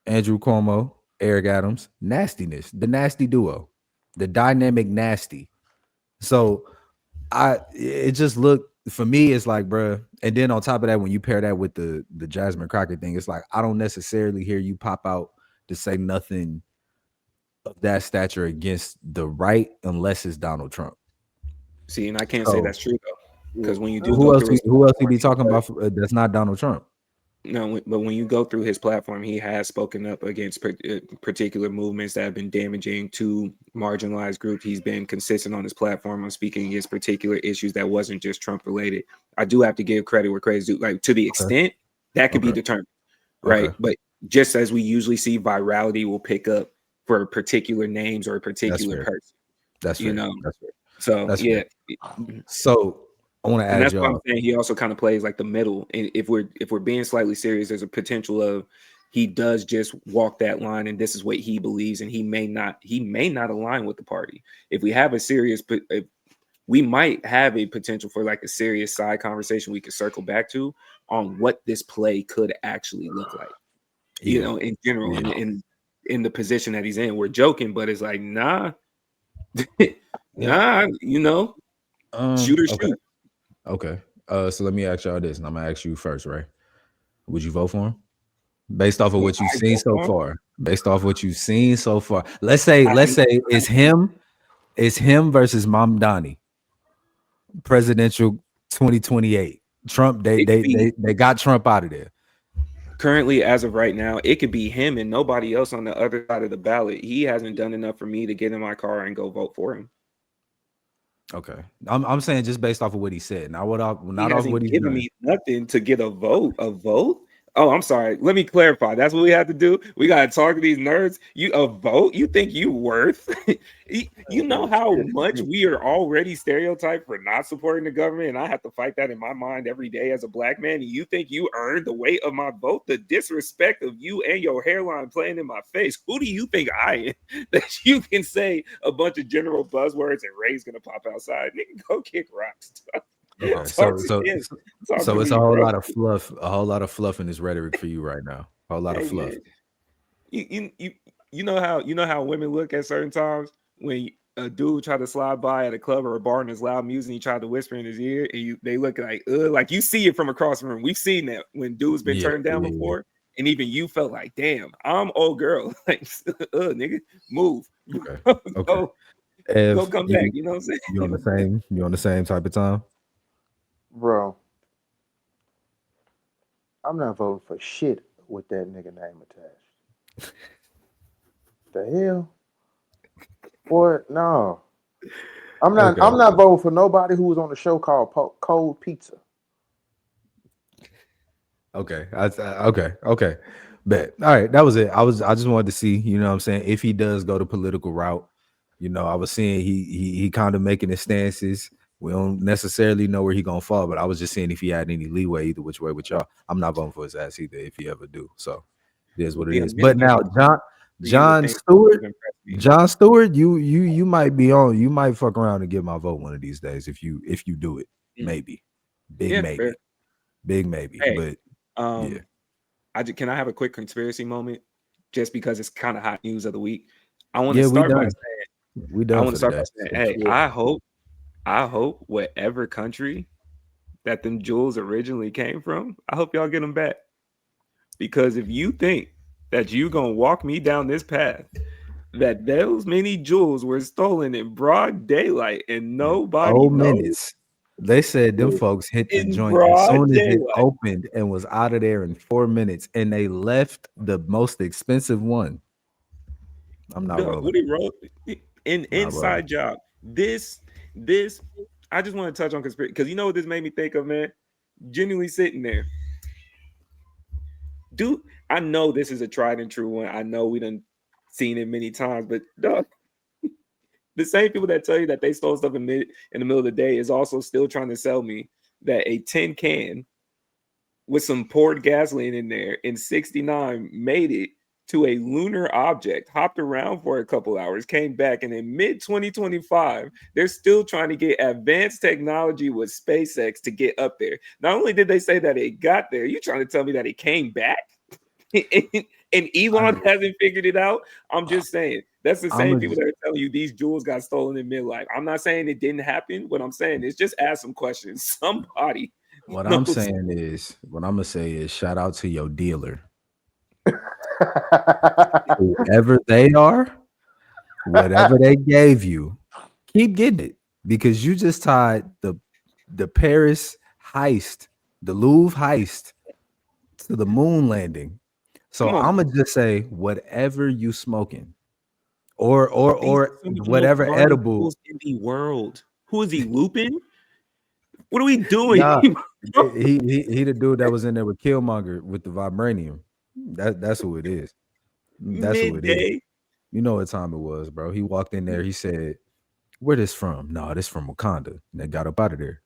Andrew Cuomo, Eric Adams, nastiness, the nasty duo, the dynamic nasty. So it just looked, for me, it's like, bruh. And then on top of that, when you pair that with the Jasmine Crockett thing, it's like, I don't necessarily hear you pop out to say nothing of that stature against the right unless it's Donald Trump. See, and I can't say that's true though, because when you do, who else he be talking about that's not Donald Trump? No, but when you go through his platform, he has spoken up against particular movements that have been damaging to marginalized groups. He's been consistent on his platform on speaking against particular issues that wasn't just Trump related. I do have to give credit where credit's due, like to the extent that could be determined, right? But just as we usually see, virality will pick up for particular names or a particular person. That's fair. That's fair. So that's yeah. Fair. So I want to add, that's what I'm saying. He also kind of plays like the middle. And if we're being slightly serious, there's a potential of he does just walk that line, and this is what he believes, and he may not align with the party. If we have a serious, we might have a potential for like a serious side conversation we could circle back to on what this play could actually look like. In general, in the position that he's in. We're joking, but it's like nah, nah, shoot or shoot. Okay. So let me ask y'all this, and I'm gonna ask you first, Ray. Would you vote for him? Based off of what you've seen so far. Based off what you've seen so far. Let's say it's him versus Mom Donnie. Presidential 2028. Trump, they got Trump out of there. Currently, as of right now, it could be him and nobody else on the other side of the ballot. He hasn't done enough for me to get in my car and go vote for him. Okay, I'm saying just based off of what he said. Not off what he's given me nothing to get a vote. Oh, I'm sorry. Let me clarify. That's what we have to do. We gotta talk to these nerds. You a vote? You think you worth? you know how much we are already stereotyped for not supporting the government, and I have to fight that in my mind every day as a black man. And you think you earned the weight of my vote? The disrespect of you and your hairline playing in my face. Who do you think I am that you can say a bunch of general buzzwords and Ray's gonna pop outside? Nigga, go kick rocks. Okay, so it's a whole lot of fluff in this rhetoric for you right now. A whole lot of fluff. Man. You know how women look at certain times when a dude try to slide by at a club or a bar and there's loud music and he tried to whisper in his ear and they look like you see it from across the room. We've seen that when dudes been turned down before, and even you felt like, damn, I'm old girl. Like, nigga, move. Okay. Go come back. You know what I'm saying? You on the same type of time? Bro, I'm not voting for shit with that nigga name attached. The hell? Boy, no. I'm not. Okay. I'm not voting for nobody who was on the show called Cold Pizza. Okay. Okay. Bet. All right. That was it. I just wanted to see. You know what I'm saying? If he does go the political route, I was seeing he kind of making his stances. We don't necessarily know where he's gonna fall, but I was just seeing if he had any leeway either which way with y'all. I'm not voting for his ass either if he ever do. So it is what it is. But now John Stewart, you might be on. You might fuck around and get my vote one of these days if you do it. Maybe. Big maybe. Hey, but can I have a quick conspiracy moment? just because it's kind of hot news of the week. I want to Yeah, we start by done. saying, We done for the day. hey, I hope whatever country that them jewels originally came from, I hope y'all get them back. Because if you think that you gonna walk me down this path, that those many jewels were stolen in broad daylight and nobody knows, minutes. They said them folks hit the in joint as broad soon as it daylight. opened and was out of there in 4 minutes, and they left the most expensive one. I'm not No, rolling. what he wrote in Nah, bro. inside job. This I just want to touch on conspiracy because you know what this made me think of, man. Genuinely sitting there. Dude, I know this is a tried and true one. I know we done seen it many times, but dog, the same people that tell you that they stole stuff in the middle of the day is also still trying to sell me that a tin can with some poured gasoline in there in 69 made it to a lunar object, hopped around for a couple hours, came back, and in mid 2025, they're still trying to get advanced technology with SpaceX to get up there. Not only did they say that it got there, you trying to tell me that it came back? And Elon hasn't figured it out. I'm just saying that's the same people that are telling you these jewels got stolen in midlife. I'm not saying it didn't happen. What I'm saying is just ask some questions. Somebody. What knows. I'm saying is, what I'm gonna say is, shout out to your dealer, whoever they are, whatever they gave you, keep getting it because you just tied the Paris heist, the Louvre heist, to the moon landing. So I'm gonna just say, whatever you smoking, or whatever edible in the world. Who is he looping? What are we doing? Nah, he the dude that was in there with Killmonger with the vibranium. That's who it is. That's who it is. Midday. You know what time it was, bro. He walked in there. He said, "Where this from?" No, this from Wakanda. And they got up out of there.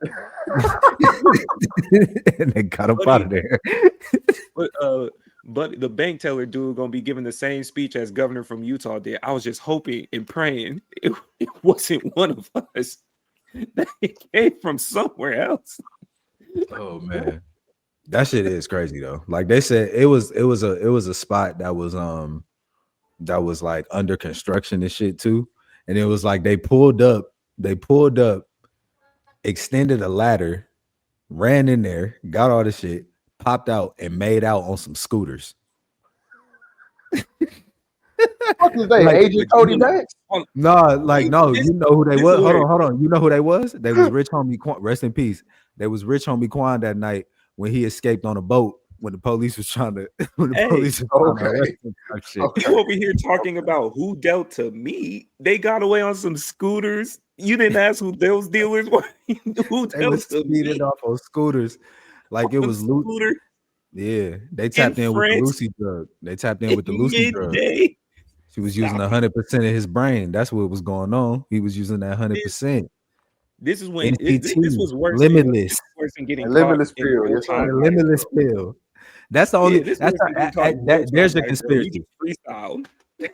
And they got up out of there. But the bank teller dude gonna be giving the same speech as governor from Utah did. I was just hoping and praying it wasn't one of us. That it came from somewhere else. Oh man, that shit is crazy though. Like they said, it was a spot that was like under construction and shit too. And it was like they pulled up, extended a ladder, ran in there, got all the shit, popped out, and made out on some scooters. What is they? Like, Agent Cody Banks? No, you know who they was. Hold on. You know who they was? They was Rich Homie Quan. Rest in peace. They was Rich Homie Quan that night when he escaped on a boat when the police was trying to. Police was trying to arrest him. You over here talking about who dealt to me? They got away on some scooters. You didn't ask who those dealers were. Who they was speeding off on scooters, like it was loot. Yeah, they tapped in with the Lucy drug. They tapped in with the Lucy drug. She was using 100% of his brain. That's what was going on. He was using that 100%. This is when this was worse. Limitless. Worse than getting Limitless pill. Yes, limitless pill. That's the only. There's a conspiracy.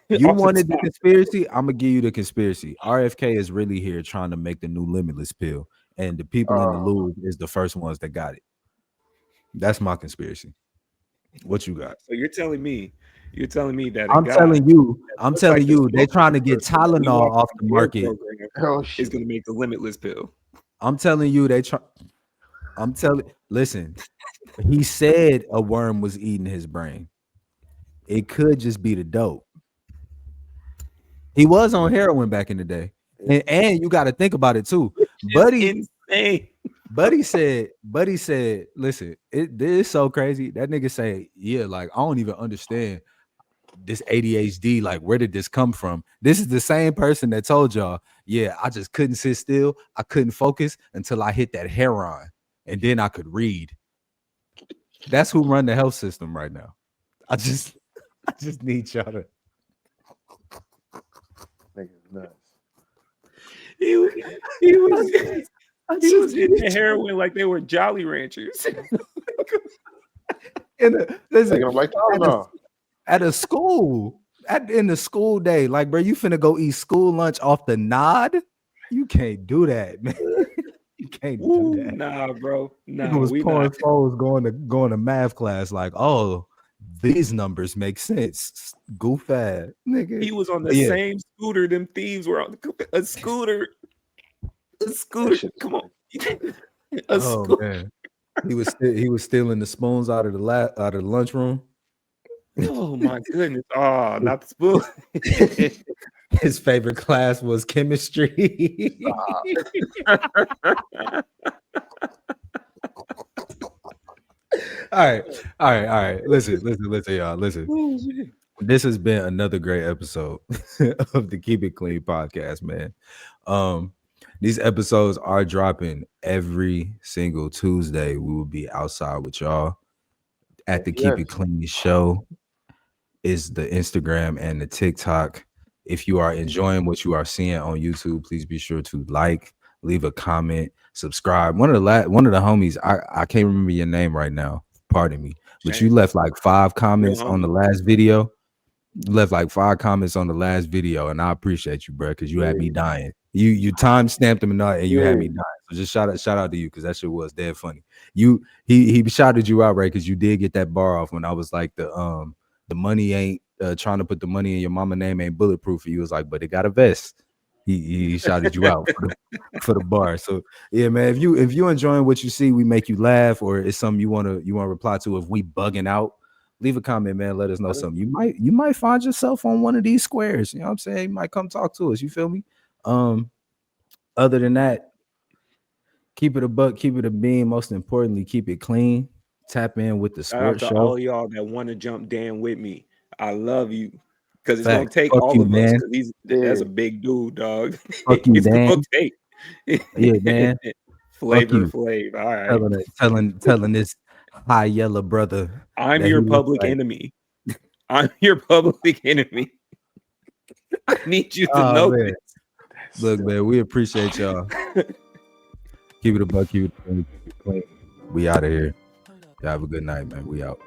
You wanted the conspiracy? I'm gonna give you the conspiracy. RFK is really here trying to make the new limitless pill, and the people in the Louvre is the first ones that got it. That's my conspiracy. What you got? So you're telling me that I'm telling you, they're trying to get Tylenol off the market. Is going to make the limitless pill. I'm telling you, listen, he said a worm was eating his brain. It could just be the dope. He was on heroin back in the day. And you got to think about it too. Buddy, insane. Buddy said, listen, this is so crazy. That nigga say, yeah, like, I don't even understand this ADHD. Like, where did this come from? This is the same person that told y'all, yeah, I just couldn't sit still. I couldn't focus until I hit that heroin. And then I could read. That's who run the health system right now. I just need y'all to. Nigga's nuts. He was hitting the heroin like they were Jolly Ranchers. At a school, in the school day, like, bro, you finna go eat school lunch off the nod? You can't do that, man. You can't do that. Nah, bro. Nah, it was pouring foes going to math class. Like, oh, These numbers make sense. Goof ass, nigga. He was on the Yeah. same scooter them thieves were on. A scooter. A That scooter. shit is Come on. crazy. A Oh scooter. man. He was stealing the spoons out of the out of the lunchroom. Oh my goodness. Oh, not the spoon. His favorite class was chemistry. All right. Listen, y'all. Listen. Oh, shit. This has been another great episode of the Keep It Clean podcast, man. These episodes are dropping every single Tuesday. We will be outside with y'all at the Keep It Yes. Clean show. Is the Instagram and the TikTok. If you are enjoying what you are seeing on YouTube, please be sure to like, leave a comment, subscribe. One of the homies, I can't remember your name right now. Pardon me, but you left like 5 comments on the last video. You left like 5 comments on the last video, and I appreciate you, bro, because you had me dying. You time stamped them and you had me dying. So just shout out to you because that shit was dead funny. He shouted you out, right? Because you did get that bar off when I was like the money ain't trying to put the money in your mama name ain't bulletproof. He was like, but it got a vest. He shouted you out for the bar. So yeah, man, if you enjoying what you see, we make you laugh, or it's something you wanna reply to. If we bugging out, leave a comment, man. Let us know something. You might find yourself on one of these squares. You know what I'm saying? You might come talk to us. You feel me? Other than that, keep it a buck, keep it a beam. Most importantly, keep it clean. Tap in with the Shout out sports to show. all y'all that want to jump Dan with me. I love you. Because it's gonna Facts. take Fuck all you, of us. man. Because that's a big dude, dog. Fuck you, It's Dan. gonna take Yeah, man. Flavor you. Flav. All right. Telling this high yellow brother. I'm that your he looks public like- enemy. I'm your public enemy. I need you to Oh, know man. this. Look, man, we appreciate y'all. Keep it a buck, keep it clean. We out of here. Y'all have a good night, man. We out.